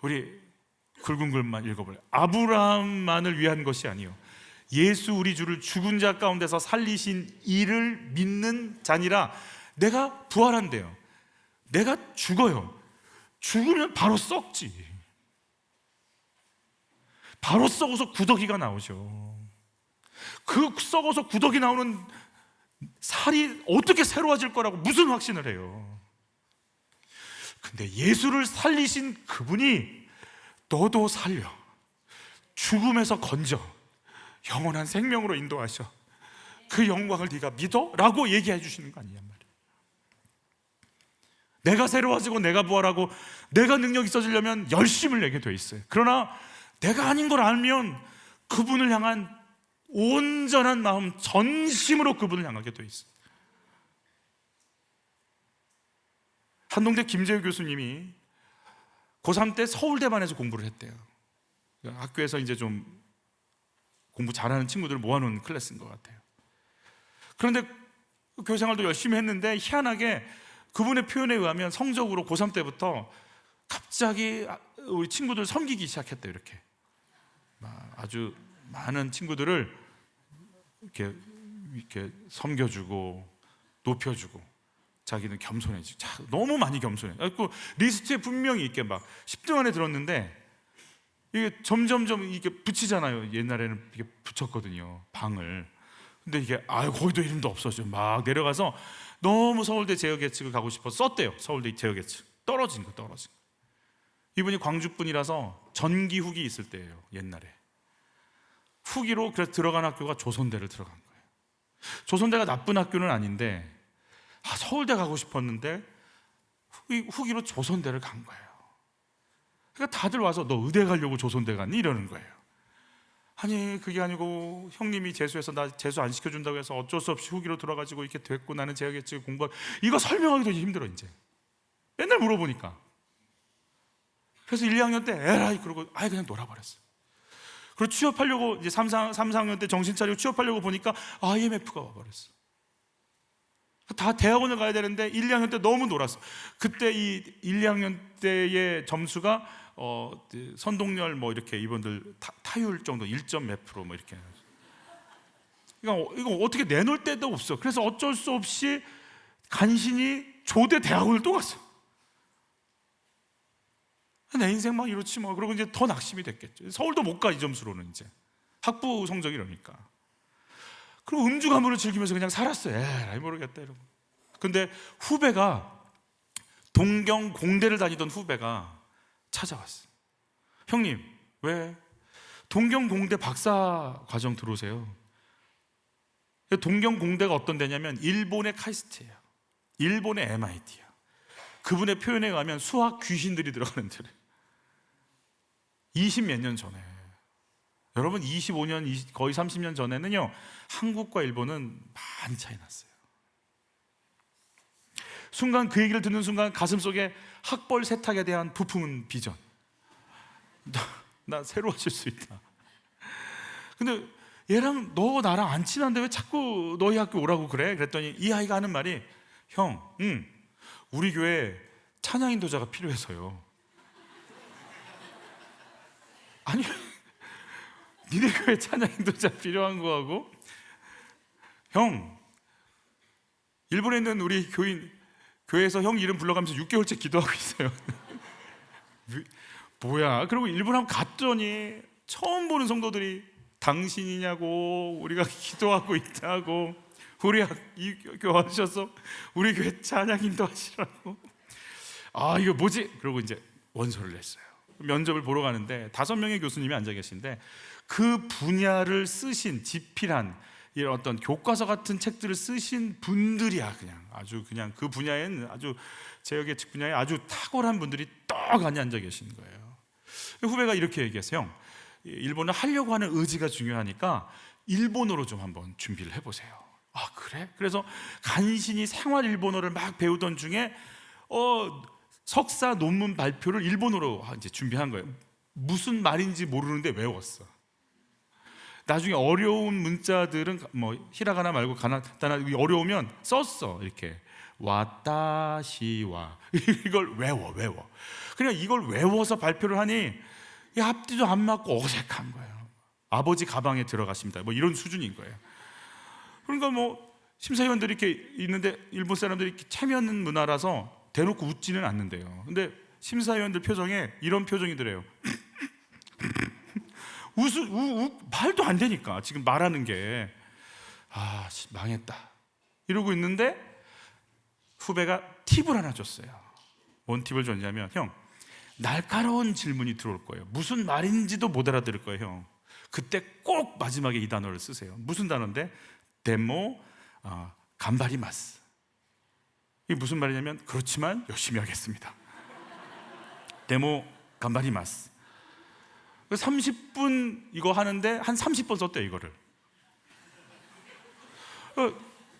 우리 굵은 글만 읽어볼래요? 아브라함만을 위한 것이 아니요 예수 우리 주를 죽은 자 가운데서 살리신 이를 믿는 자니라. 내가 부활한대요. 내가 죽어요. 죽으면 바로 썩지. 바로 썩어서 구더기가 나오죠. 그 썩어서 구더기 나오는 살이 어떻게 새로워질 거라고 무슨 확신을 해요? 근데 예수를 살리신 그분이 너도 살려, 죽음에서 건져 영원한 생명으로 인도하셔. 그 영광을 네가 믿어? 라고 얘기해 주시는 거 아니냐 말이에요. 내가 새로워지고 내가 부활하고 내가 능력 있어지려면 열심을 내게 돼 있어요. 그러나 내가 아닌 걸 알면 그분을 향한 온전한 마음, 전심으로 그분을 향하게 돼 있어요. 한동대 김재우 교수님이 고3 때 서울대반에서 공부를 했대요. 학교에서 이제 좀 공부 잘하는 친구들을 모아놓은 클래스인 것 같아요. 그런데 교생활도 열심히 했는데 희한하게 그분의 표현에 의하면 성적으로 고3 때부터 갑자기 우리 친구들 섬기기 시작했대요. 이렇게 아주 많은 친구들을 이렇게 섬겨주고 높여주고, 자기는 겸손해지고, 너무 많이 겸손해. 그 리스트에 분명히 이렇게 막 10등 안에 들었는데 이게 점점점 이게 붙이잖아요. 옛날에는 이게 붙였거든요, 방을. 근데 이게 거기도 이름도 없어져. 막 내려가서 너무 서울대 제역 예측을 가고 싶어서 썼대요. 서울대 제역 예측 떨어진 거. 이분이 광주 분이라서 전기 후기 있을 때예요. 옛날에 후기로 그래서 들어간 학교가 조선대를 들어간 거예요. 조선대가 나쁜 학교는 아닌데 서울대 가고 싶었는데 후기로 조선대를 간 거예요. 그러니까 다들 와서 너 의대 가려고 조선대 갔니? 이러는 거예요. 아니 그게 아니고 형님이 재수해서 나 재수 안 시켜준다고 해서 어쩔 수 없이 후기로 들어가지고 이렇게 됐고, 나는 제약예측 공부하고. 이거 설명하기도 힘들어. 이제 맨날 물어보니까. 그래서 1, 2학년 때 에라이 그러고 그냥 놀아버렸어요. 그리고 취업하려고 이제 3, 4학년 때 정신 차리고 취업하려고 보니까 IMF가 와버렸어. 다 대학원을 가야 되는데 1, 2학년 때 너무 놀았어. 그때 이 1, 2학년 때의 점수가 선동열 뭐 이렇게 이분들 타율 정도 1점 몇 프로 뭐 이렇게. 이거 어떻게 내놓을 데도 없어. 그래서 어쩔 수 없이 간신히 조대 대학원을 또 갔어요. 내 인생 막 이렇지 뭐. 그러고 이제 더 낙심이 됐겠죠. 서울도 못 가, 이 점수로는 이제. 학부 성적이 이러니까. 그리고 음주 가물을 즐기면서 그냥 살았어요. 에이, 모르겠다 이러고. 근데 후배가, 동경 공대를 다니던 후배가 찾아왔어요. 형님, 왜 동경 공대 박사 과정 들어오세요? 동경 공대가 어떤 데냐면 일본의 카이스트예요. 일본의 MIT야. 그분의 표현에 의하면 수학 귀신들이 들어가는 데래. 20 몇 년 전에. 여러분 25년, 거의 30년 전에는요, 한국과 일본은 많이 차이 났어요. 순간 그 얘기를 듣는 순간 가슴속에 학벌 세탁에 대한 부품은 비전. 나 새로워질 수 있다. 근데 얘랑 너 나랑 안 친한데 왜 자꾸 너희 학교 오라고 그래? 그랬더니 이 아이가 하는 말이, 형, 우리 교회 찬양 인도자가 필요해서요. 아니, 니네 교회 찬양 인도자 필요한 거하고, 형, 일본에 있는 우리 교회에서 형 이름 불러가면서 6개월째 기도하고 있어요. 뭐야? 그리고 일본 한번 갔더니 처음 보는 성도들이 당신이냐고, 우리가 기도하고 있다고, 우리 이 교회 와주셔서 우리 교회 찬양 인도하시라고. 아, 이거 뭐지? 그러고 이제 원서를 냈어요. 면접을 보러 가는데 5명의 교수님이 앉아 계신데, 그 분야를 쓰신, 집필한 이런 어떤 교과서 같은 책들을 쓰신 분들이야. 그냥 그 분야에는 아주, 제역의 분야에 아주 탁월한 분들이 떡하니 앉아 계신 거예요. 후배가 이렇게 얘기했어요. 형, 일본을 하려고 하는 의지가 중요하니까 일본어로 좀 한번 준비를 해보세요. 아, 그래? 그래서 간신히 생활 일본어를 막 배우던 중에 석사 논문 발표를 일본어로 이제 준비한 거예요. 무슨 말인지 모르는데 외웠어. 나중에 어려운 문자들은 뭐 히라가나 말고 가나다나 어려우면 썼어. 이렇게 와타시와 이걸 외워. 그냥 이걸 외워서 발표를 하니 이 앞뒤도 안 맞고 어색한 거예요. 아버지 가방에 들어가십니다. 뭐 이런 수준인 거예요. 그러니까 뭐 심사위원들이 이렇게 있는데 일본 사람들이 이렇게 체면 문화라서 대놓고 웃지는 않는데요. 근데 심사위원들 표정에 이런 표정이더래요. 말도 안 되니까 지금 말하는 게. 아, 망했다 이러고 있는데 후배가 팁을 하나 줬어요. 뭔 팁을 줬냐면, 형, 날카로운 질문이 들어올 거예요. 무슨 말인지도 못 알아들을 거예요, 형. 그때 꼭 마지막에 이 단어를 쓰세요. 무슨 단어인데? 데모 간바리마스. 이게 무슨 말이냐면, 그렇지만 열심히 하겠습니다. 데모 간바리마스. 30분 이거 하는데 한 30번 썼대요, 이거를.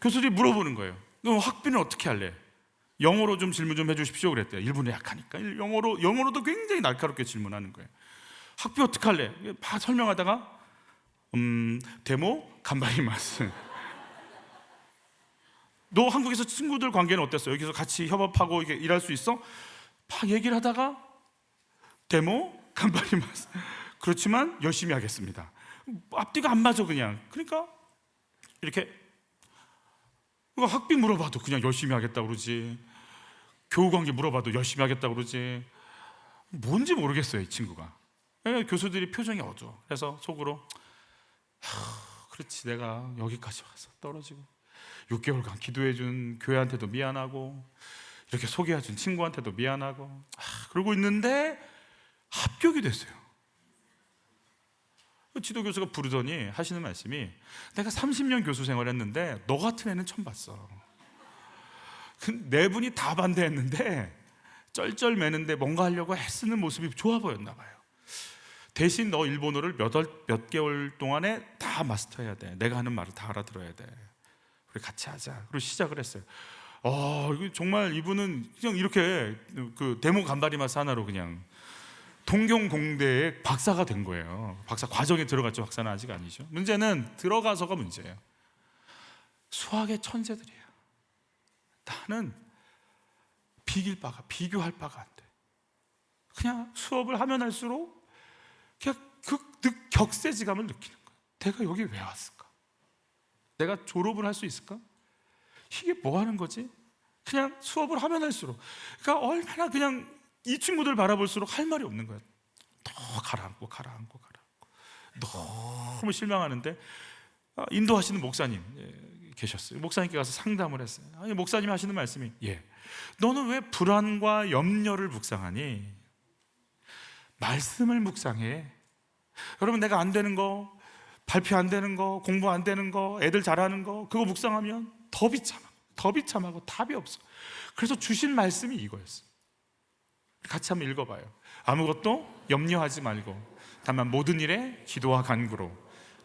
교수들이 물어보는 거예요. 너 학비는 어떻게 할래? 영어로 좀 질문 좀 해주십시오 그랬대요. 일본어 약하니까 영어로도 굉장히 날카롭게 질문하는 거예요. 학비 어떻게 할래? 다 설명하다가 데모 간바리마스. 너 한국에서 친구들 관계는 어땠어? 여기서 같이 협업하고 이렇게 일할 수 있어? 막 얘기를 하다가 데모 간바리마스. 그렇지만 열심히 하겠습니다. 앞뒤가 안 맞아 그냥. 그러니까 이렇게 학비 물어봐도 그냥 열심히 하겠다고 그러지, 교우관계 물어봐도 열심히 하겠다고 그러지. 뭔지 모르겠어요, 이 친구가. 교수들이 표정이 어두워. 그래서 속으로 그렇지, 내가 여기까지 와서 떨어지고 6개월간 기도해준 교회한테도 미안하고 이렇게 소개해준 친구한테도 미안하고 그러고 있는데 합격이 됐어요. 지도교수가 부르더니 하시는 말씀이, 내가 30년 교수 생활했는데 너 같은 애는 처음 봤어. 네 분이 다 반대했는데 쩔쩔매는데 뭔가 하려고 애쓰는 모습이 좋아 보였나 봐요. 대신 너 일본어를 몇 개월 동안에 다 마스터해야 돼. 내가 하는 말을 다 알아들어야 돼. 우리 같이 하자. 그리고 시작을 했어요. 이거 정말 이분은 그냥 이렇게 그 데모 간바리마스 하나로 그냥 동경공대의 박사가 된 거예요. 박사 과정에 들어갔죠. 박사는 아직 아니죠. 문제는 들어가서가 문제예요. 수학의 천재들이에요. 나는 비교할 바가 안 돼. 그냥 수업을 하면 할수록 그냥 격세지감을 느끼는 거예요. 내가 여기 왜 왔을까? 내가 졸업을 할 수 있을까? 이게 뭐 하는 거지? 그냥 수업을 하면 할수록, 그러니까 얼마나 그냥 이 친구들 바라볼수록 할 말이 없는 거야. 더 가라앉고 너무 실망하는데 인도하시는 목사님 계셨어요. 목사님께 가서 상담을 했어요. 아니, 목사님 하시는 말씀이 너는 왜 불안과 염려를 묵상하니? 말씀을 묵상해. 여러분, 내가 안 되는 거, 발표 안 되는 거, 공부 안 되는 거, 애들 잘하는 거, 그거 묵상하면 더 비참하고 답이 없어. 그래서 주신 말씀이 이거였어요. 같이 한번 읽어봐요. 아무것도 염려하지 말고 다만 모든 일에 기도와 간구로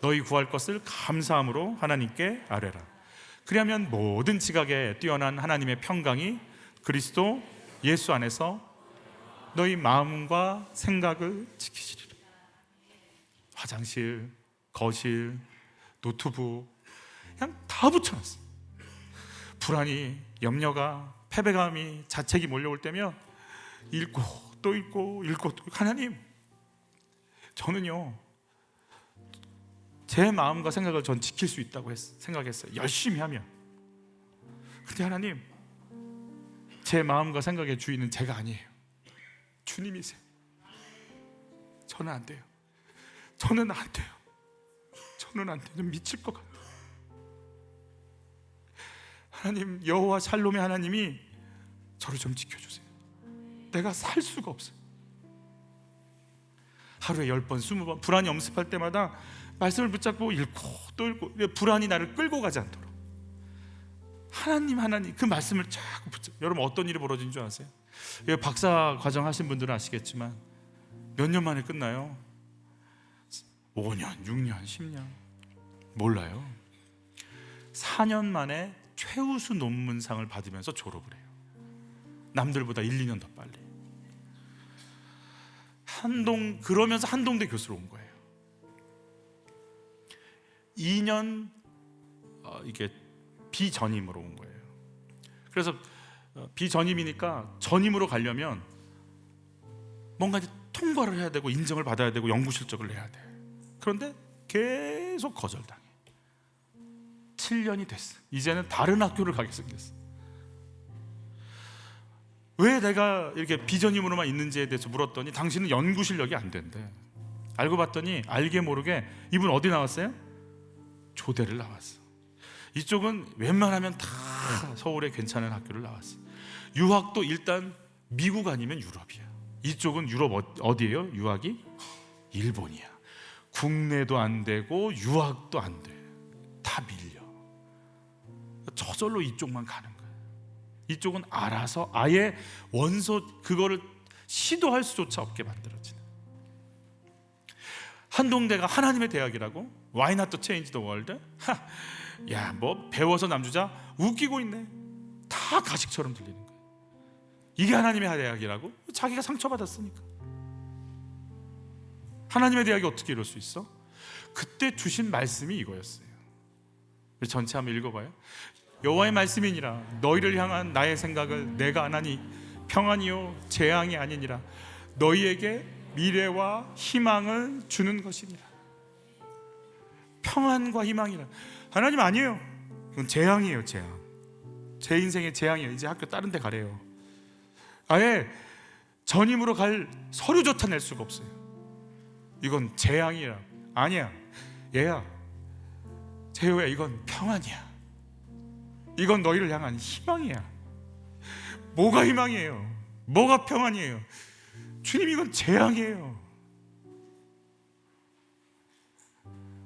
너희 구할 것을 감사함으로 하나님께 아뢰라. 그리하면 모든 지각에 뛰어난 하나님의 평강이 그리스도 예수 안에서 너희 마음과 생각을 지키시리라. 화장실, 거실, 노트북 그냥 다 붙여놨어요. 불안이, 염려가, 패배감이, 자책이 몰려올 때면 읽고 또 읽고 하나님, 저는요 제 마음과 생각을 전 지킬 수 있다고 생각했어요. 열심히 하면. 근데 하나님, 제 마음과 생각의 주인은 제가 아니에요. 주님이세요. 저는 안 돼요. 저는 미칠 것 같아요. 하나님, 여호와 샬롬의 하나님이 저를 좀 지켜주세요. 내가 살 수가 없어요. 하루에 10번, 20번 불안이 엄습할 때마다 말씀을 붙잡고 읽고 또 읽고, 불안이 나를 끌고 가지 않도록 하나님 그 말씀을 자꾸 붙잡고. 여러분, 어떤 일이 벌어진 줄 아세요? 박사 과정 하신 분들은 아시겠지만 몇 년 만에 끝나요? 5년, 6년, 10년 몰라요. 4년 만에 최우수 논문상을 받으면서 졸업을 해요. 남들보다 1, 2년 더 빨리. 그러면서 한동대 교수로 온 거예요. 2년 이게 비전임으로 온 거예요. 그래서 비전임이니까 전임으로 가려면 뭔가 이제 통과를 해야 되고 인정을 받아야 되고 연구 실적을 내야 돼. 그런데 계속 거절당해. 7년이 됐어. 이제는 다른 학교를 가게 생겼어. 왜 내가 이렇게 비전임으로만 있는지에 대해서 물었더니 당신은 연구 실력이 안 된대. 알고 봤더니 알게 모르게 이분 어디 나왔어요? 조대를 나왔어. 이쪽은 웬만하면 다 서울에 괜찮은 학교를 나왔어. 유학도 일단 미국 아니면 유럽이야. 이쪽은 유럽 어디예요? 유학이? 일본이야. 국내도 안 되고 유학도 안 돼. 다 밀려. 저절로 이쪽만 가는 거야. 이쪽은 알아서 아예 원서 그거를 시도할 수조차 없게 만들어지는. 한동대가 하나님의 대학이라고? Why not to change the world? 야, 뭐 배워서 남주자? 웃기고 있네. 다 가식처럼 들리는 거야. 이게 하나님의 대학이라고? 자기가 상처받았으니까. 하나님의 대학이 어떻게 이럴 수 있어? 그때 주신 말씀이 이거였어요. 우리 전체 한번 읽어봐요. 여호와의 말씀이니라. 너희를 향한 나의 생각을 내가 아나니 평안이요 재앙이 아니니라. 너희에게 미래와 희망을 주는 것이니라. 평안과 희망이라. 하나님 아니에요. 그건 재앙이에요. 재앙. 제 인생의 재앙이에요. 이제 학교 다른 데 가래요. 아예 전임으로 갈 서류조차 낼 수가 없어요. 이건 재앙이라. 아니야, 얘야, 재호야, 이건 평안이야. 이건 너희를 향한 희망이야. 뭐가 희망이에요? 뭐가 평안이에요? 주님, 이건 재앙이에요.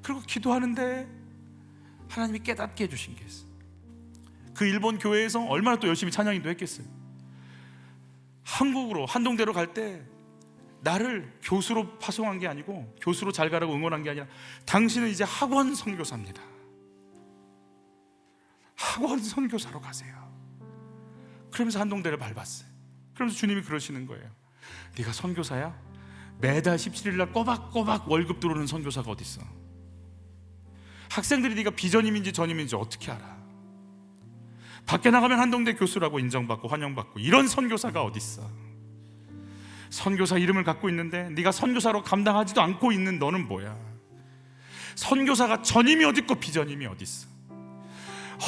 그리고 기도하는데 하나님이 깨닫게 해주신 게 있어요. 그 일본 교회에서 얼마나 또 열심히 찬양인도 했겠어요. 한국으로 한동대로 갈 때 나를 교수로 파송한 게 아니고, 교수로 잘 가라고 응원한 게 아니라, 당신은 이제 학원 선교사입니다. 학원 선교사로 가세요. 그러면서 한동대를 밟았어요. 그러면서 주님이 그러시는 거예요. 네가 선교사야? 매달 17일 날 꼬박꼬박 월급 들어오는 선교사가 어디 있어? 학생들이 네가 비전임인지 전임인지 어떻게 알아? 밖에 나가면 한동대 교수라고 인정받고 환영받고 이런 선교사가 어디 있어? 선교사 이름을 갖고 있는데 네가 선교사로 감당하지도 않고 있는 너는 뭐야? 선교사가 전임이 어디 있고 비전임이 어디 있어?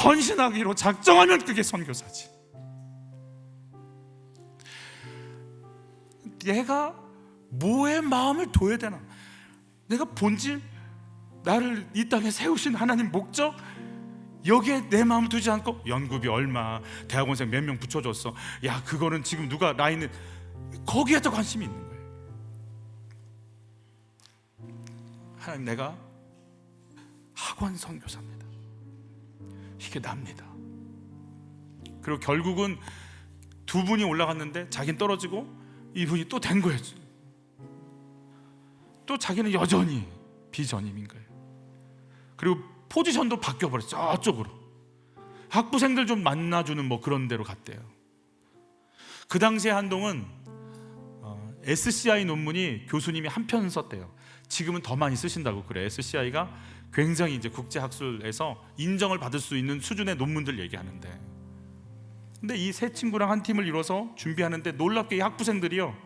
헌신하기로 작정하면 그게 선교사지. 내가 뭐에 마음을 둬야 되나? 내가 본질, 나를 이 땅에 세우신 하나님 목적, 여기에 내 마음을 두지 않고 연구비 얼마, 대학원생 몇 명 붙여줬어, 야 그거는 지금 누가 라인을, 거기에 더 관심이 있는 거예요. 하나님, 내가 학원 선교사입니다. 이게 납니다. 그리고 결국은 두 분이 올라갔는데 자기는 떨어지고 이분이 또 된 거예요. 또 자기는 여전히 비전임인 거예요. 그리고 포지션도 바뀌어버렸어요. 저쪽으로 학부생들 좀 만나주는 뭐 그런 데로 갔대요. 그 당시에 한동은 SCI 논문이 교수님이 한 편 썼대요. 지금은 더 많이 쓰신다고 그래요. SCI가 굉장히 이제 국제학술에서 인정을 받을 수 있는 수준의 논문들 얘기하는데, 근데 이 세 친구랑 한 팀을 이뤄서 준비하는데 놀랍게 이 학부생들이요,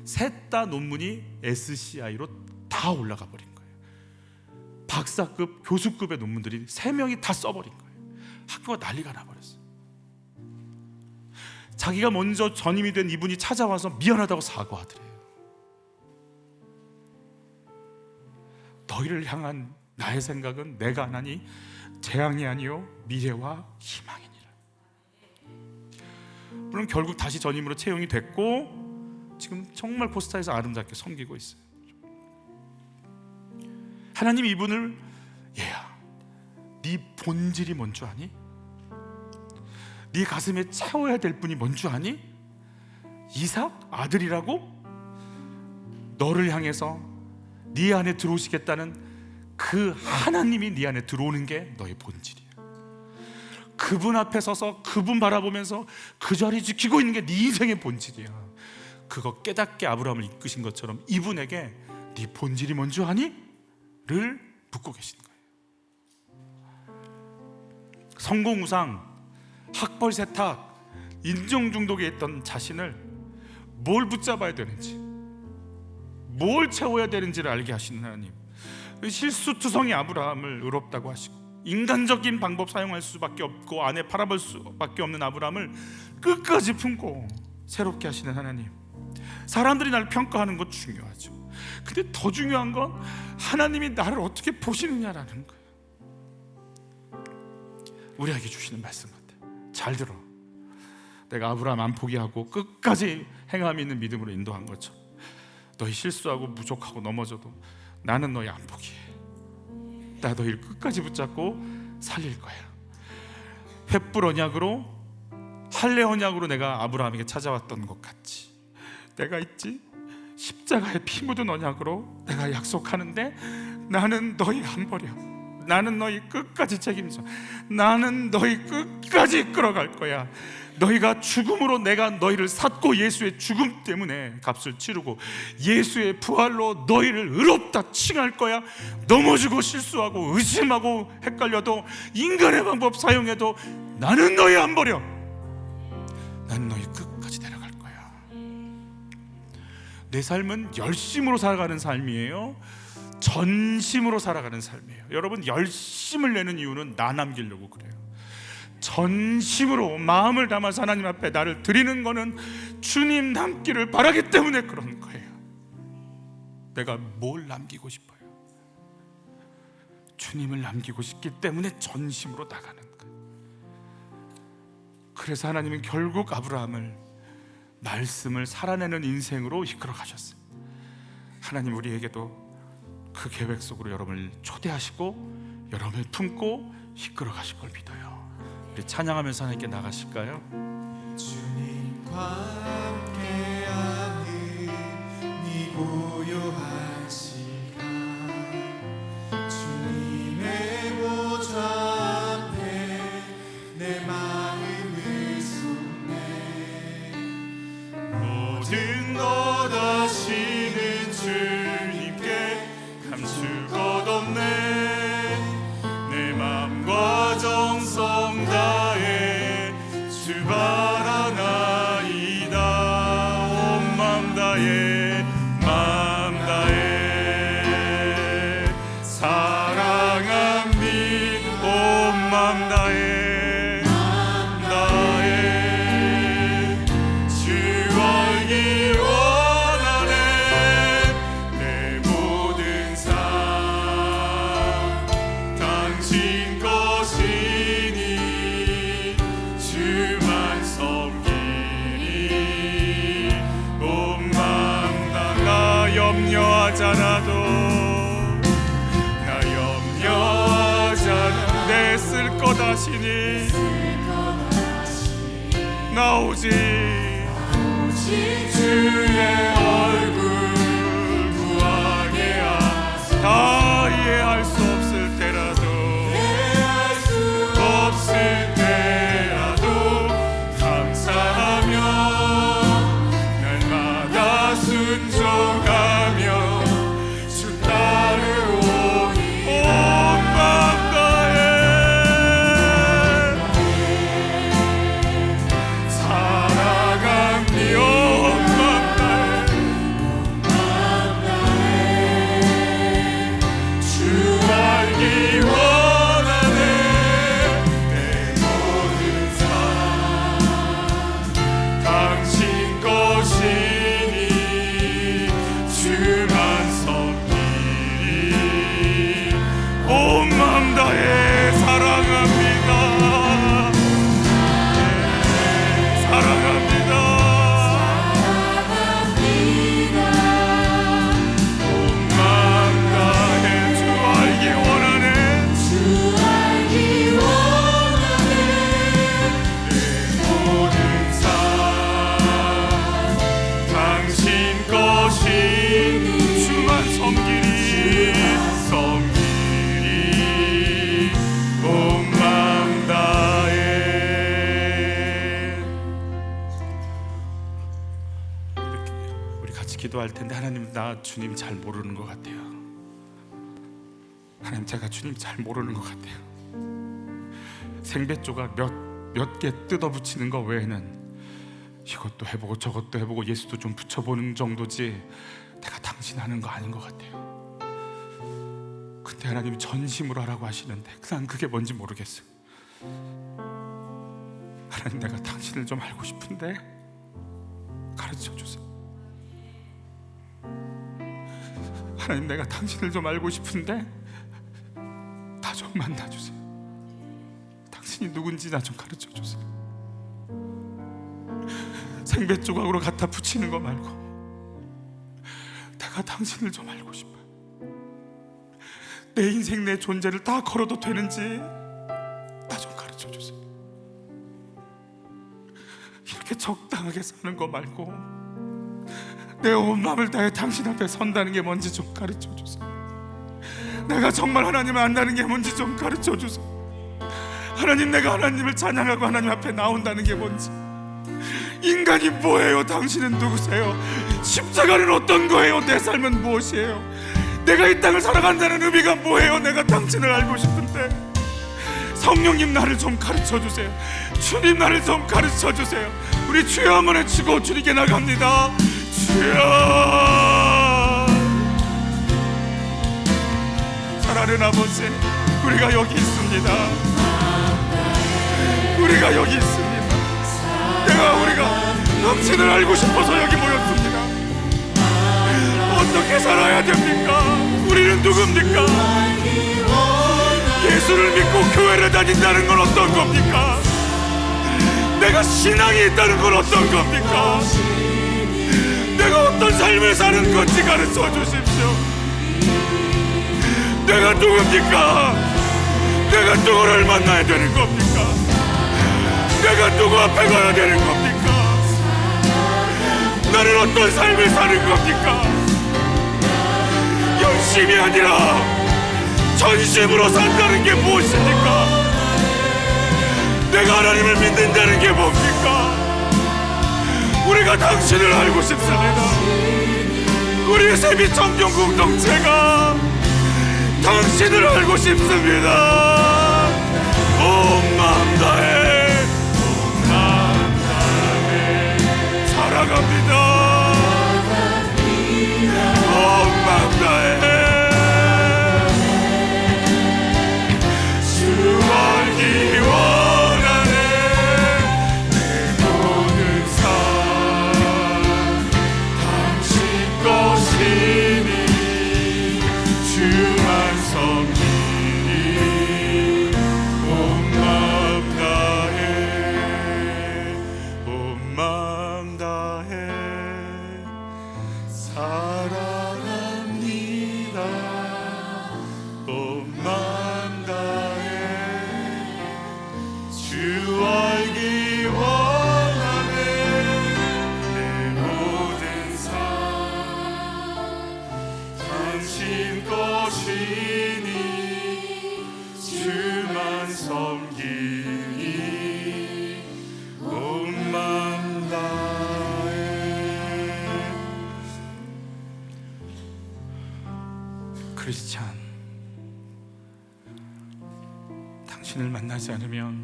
셋 다 논문이 SCI로 다 올라가 버린 거예요. 박사급, 교수급의 논문들이 세 명이 다 써버린 거예요. 학교가 난리가 나버렸어요. 자기가 먼저 전임이 된 이분이 찾아와서 미안하다고 사과하더래요. 너희를 향한 나의 생각은 내가 하나니 재앙이 아니요 미래와 희망이니라. 물론 결국 다시 전임으로 채용이 됐고 지금 정말 포스타에서 아름답게 섬기고 있어요. 하나님이 이분을, 얘야 네 본질이 뭔 줄 아니? 네 가슴에 채워야 될 분이 뭔 줄 아니? 이삭 아들이라고? 너를 향해서 네 안에 들어오시겠다는 그 하나님이 네 안에 들어오는 게 너의 본질이야. 그분 앞에 서서 그분 바라보면서 그 자리 지키고 있는 게 네 인생의 본질이야. 그거 깨닫게 아브라함을 이끄신 것처럼 이분에게 네 본질이 뭔 줄 아니? 를 묻고 계신 거예요. 성공우상, 학벌 세탁, 인정 중독에 있던 자신을 뭘 붙잡아야 되는지, 뭘 채워야 되는지를 알게 하시는 하나님, 실수투성이 아브라함을 의롭다고 하시고 인간적인 방법 사용할 수밖에 없고 안에 팔아볼 수밖에 없는 아브라함을 끝까지 품고 새롭게 하시는 하나님, 사람들이 나를 평가하는 것 중요하죠. 근데 더 중요한 건 하나님이 나를 어떻게 보시느냐라는 거예요. 우리에게 주시는 말씀 같아요. 잘 들어. 내가 아브라함 안 포기하고 끝까지 행함이 있는 믿음으로 인도한 것처럼 너희 실수하고 부족하고 넘어져도 나는 너희 안 포기해. 나 너희를 끝까지 붙잡고 살릴 거야. 횃불 언약으로, 할례 언약으로 내가 아브라함에게 찾아왔던 것 같이 내가 있지, 십자가에 피 묻은 언약으로 내가 약속하는데 나는 너희 안 버려. 나는 너희 끝까지 책임져. 나는 너희 끝까지 이끌어갈 거야. 너희가 죽음으로 내가 너희를 샀고 예수의 죽음 때문에 값을 치르고 예수의 부활로 너희를 의롭다 칭할 거야. 넘어지고 실수하고 의심하고 헷갈려도 인간의 방법 사용해도 나는 너희 안 버려. 나는 너희 끝까지 데려갈 거야. 내 삶은 열심으로 살아가는 삶이에요? 전심으로 살아가는 삶이에요? 여러분, 열심을 내는 이유는 나 남기려고 그래요. 전심으로 마음을 담아서 하나님 앞에 나를 드리는 거는 주님 남기를 바라기 때문에 그런 거예요. 내가 뭘 남기고 싶어요? 주님을 남기고 싶기 때문에 전심으로 나가는 거예요. 그래서 하나님은 결국 아브라함을 말씀을 살아내는 인생으로 이끌어 가셨어요. 하나님 우리에게도 그 계획 속으로 여러분을 초대하시고 여러분을 품고 이끌어 가실 걸 믿어요. 우리 찬양하면서 하나님께 나가실까요? 주님과 함께하는 이 고요한 시간, 주님의 보좌 앞에 내 마음을 쏟네. 모든 것 아시는 주님께 감출 것 없네. 내 맘과 정성 다해 주 바라나이다. 온 맘 다해 맘 다해 사랑합니. 온 맘 다해 맘 다해 주 알기 원하네. 하잖아도 나 염려하잖아. 내 쓸 것 하시니 나 오직 주의 얼굴 구하게 하소서. 다 이해할 수 없을 때라도 감사하며 날마다 순종하며 주 따르오니 온 마음 다해 살아갑니. 온 마음 다해 주 알기 원하네. 내 모든 삶 당신 것이니 주만 섬기리. 온 마음 다해 사랑합니다. 사랑합니다. 온 마음 다해 주 알기 원하네. 내 모든 삶 당신 것이니 주만 섬기리. 온 마음 다해. 우리 같이 기도할 텐데 하나님, 나 주님 잘 모르는 것 같아요. 하나님, 제가 주님 잘 모르는 것 같아요. 생배 조각 몇 개 뜯어 붙이는 거 외에는 이것도 해보고 저것도 해보고 예수도 좀 붙여보는 정도지 내가 당신 하는 거 아닌 것 같아요. 근데 하나님이 전심으로 하라고 하시는데 난 그게 뭔지 모르겠어요. 하나님, 내가 당신을 좀 알고 싶은데 가르쳐 주세요. 하나님, 내가 당신을 좀 알고 싶은데 나 좀 만나주세요. 당신이 누군지 나 좀 가르쳐 주세요. 생배 조각으로 갖다 붙이는 거 말고 내가 당신을 좀 알고 싶어요. 내 인생 내 존재를 다 걸어도 되는지 나 좀 가르쳐 주세요. 이렇게 적당하게 사는 거 말고 내 온 마음을 다해 당신 앞에 선다는 게 뭔지 좀 가르쳐 주세요. 내가 정말 하나님을 안다는 게 뭔지 좀 가르쳐 주세요. 하나님, 내가 하나님을 찬양하고 하나님 앞에 나온다는 게 뭔지. 인간이 뭐예요? 당신은 누구세요? 십자가는 어떤 거예요? 내 삶은 무엇이에요? 내가 이 땅을 살아간다는 의미가 뭐예요? 내가 당신을 알고 싶은데 성령님, 나를 좀 가르쳐 주세요. 주님, 나를 좀 가르쳐 주세요. 우리 주여 한번 외치고 주님께 나갑니다. 주여. 사랑하는 아버지, 우리가 여기 있습니다. 우리가 여기 있습니다. 우리가 당신을 알고 싶어서 여기 모였습니다. 어떻게 살아야 됩니까? 우리는 누굽니까? 예수를 믿고 교회를 다닌다는 건 어떤 겁니까? 내가 신앙이 있다는 건 어떤 겁니까? 내가 어떤 삶을 사는 건지 가르쳐 주십시오. 내가 누굽니까? 내가 누구를 만나야 되는 겁니까? 내가 누구 앞에 가야 되는 겁니까? 나는 어떤 삶을 사는 겁니까? 열심이 아니라 전심으로 산다는 게 무엇입니까? 내가 하나님을 믿는다는 게 뭡니까? 우리가 당신을 알고 싶습니다. 우리의 세비 청년 공동체가 당신을 알고 싶습니다. 온 마음 다해, 온 마음 다해 살아갑니다. 온 마음 다해 주 알기 원하네. 내 모든 삶 당신 것이니 주만 섬기니 온 마음 다해 온 마음 다해 사랑합니다. 크리스찬, 당신을 만나지 않으면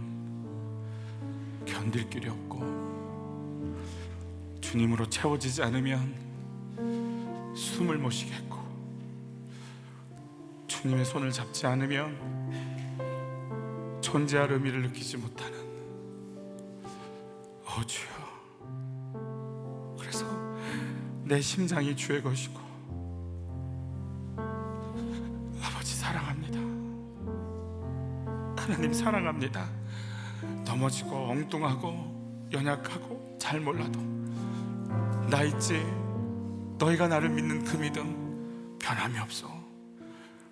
견딜 길이 없고, 주님으로 채워지지 않으면 숨을 못 쉬겠고, 주님의 손을 잡지 않으면 존재할 의미를 느끼지 못하는 주여, 그래서 내 심장이 주의 것이고, 아버지 사랑합니다. 하나님 사랑합니다. 넘어지고 엉뚱하고 연약하고 잘 몰라도 나 있지, 너희가 나를 믿는 그 믿음 변함이 없어.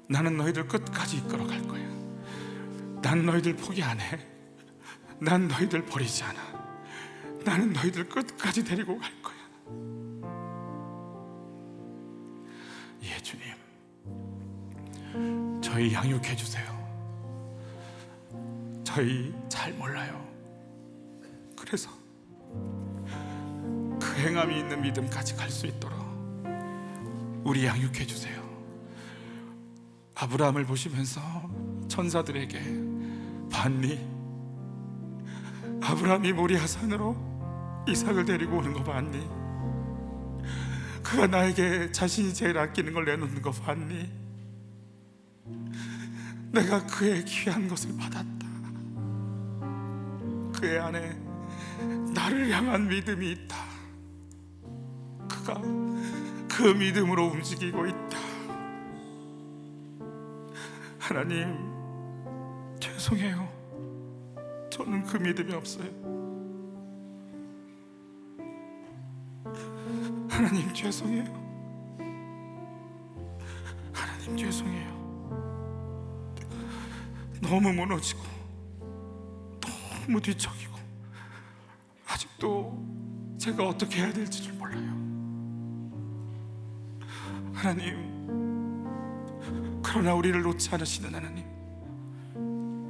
나는 너희들 끝까지 이끌어 갈 거야. 난 너희들 포기 안 해. 난 너희들 버리지 않아. 나는 너희들 끝까지 데리고 갈 거야. 예, 주님, 저희 양육해 주세요. 저희 잘 몰라요. 그래서 그 행함이 있는 믿음까지 갈 수 있도록 우리 양육해 주세요. 아브라함을 보시면서 천사들에게 봤니? 아브라함이 모리아산으로 이삭을 데리고 오는 거 봤니? 그가 나에게 자신이 제일 아끼는 걸 내놓는 거 봤니? 내가 그의 귀한 것을 받았다. 그의 안에 나를 향한 믿음이 있다. 그가 그 믿음으로 움직이고 있다. 하나님, 죄송해요. 저는 그 믿음이 없어요. 하나님 죄송해요. 하나님 죄송해요. 너무 무너지고 너무 뒤척이고 아직도 제가 어떻게 해야 될지를 몰라요. 하나님, 그러나 우리를 놓지 않으시는 하나님,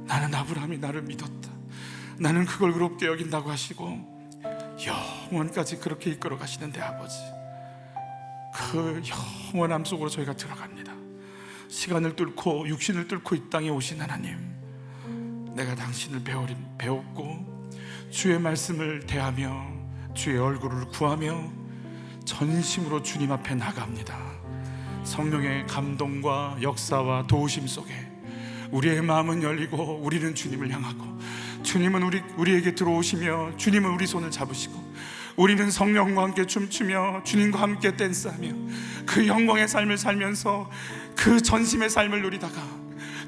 나는 아브라함이 나를 믿었다, 나는 그걸 의롭게 여긴다고 하시고 영원까지 그렇게 이끌어 가시는데, 아버지, 그 영원함 속으로 저희가 들어갑니다. 시간을 뚫고 육신을 뚫고 이 땅에 오신 하나님, 내가 당신을 배웠고 주의 말씀을 대하며 주의 얼굴을 구하며 전심으로 주님 앞에 나갑니다. 성령의 감동과 역사와 도우심 속에 우리의 마음은 열리고 우리는 주님을 향하고, 주님은 우리에게 들어오시며 주님은 우리 손을 잡으시고, 우리는 성령과 함께 춤추며 주님과 함께 댄스하며 그 영광의 삶을 살면서 그 전심의 삶을 누리다가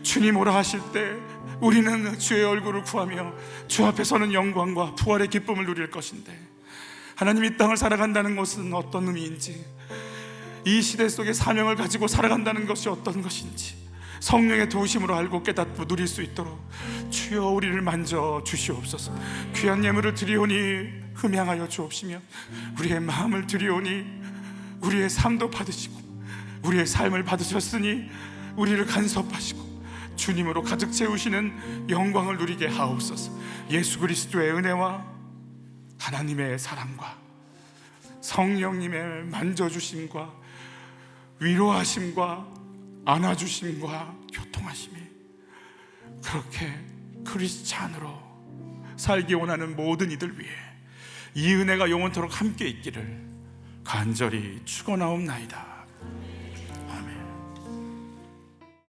주님 오라 하실 때 우리는 주의 얼굴을 구하며 주 앞에 서는 영광과 부활의 기쁨을 누릴 것인데, 하나님, 이 땅을 살아간다는 것은 어떤 의미인지, 이 시대 속에 사명을 가지고 살아간다는 것이 어떤 것인지 성령의 도우심으로 알고 깨닫고 누릴 수 있도록 주여 우리를 만져 주시옵소서. 귀한 예물을 드리오니 흠양하여 주옵시며 우리의 마음을 드리오니 우리의 삶도 받으시고 우리의 삶을 받으셨으니 우리를 간섭하시고 주님으로 가득 채우시는 영광을 누리게 하옵소서. 예수 그리스도의 은혜와 하나님의 사랑과 성령님의 만져주심과 위로하심과 안아주심과 교통하심이 그렇게 크리스찬으로 살기 원하는 모든 이들 위해 이 은혜가 영원토록 함께 있기를 간절히 축원하옵나이다.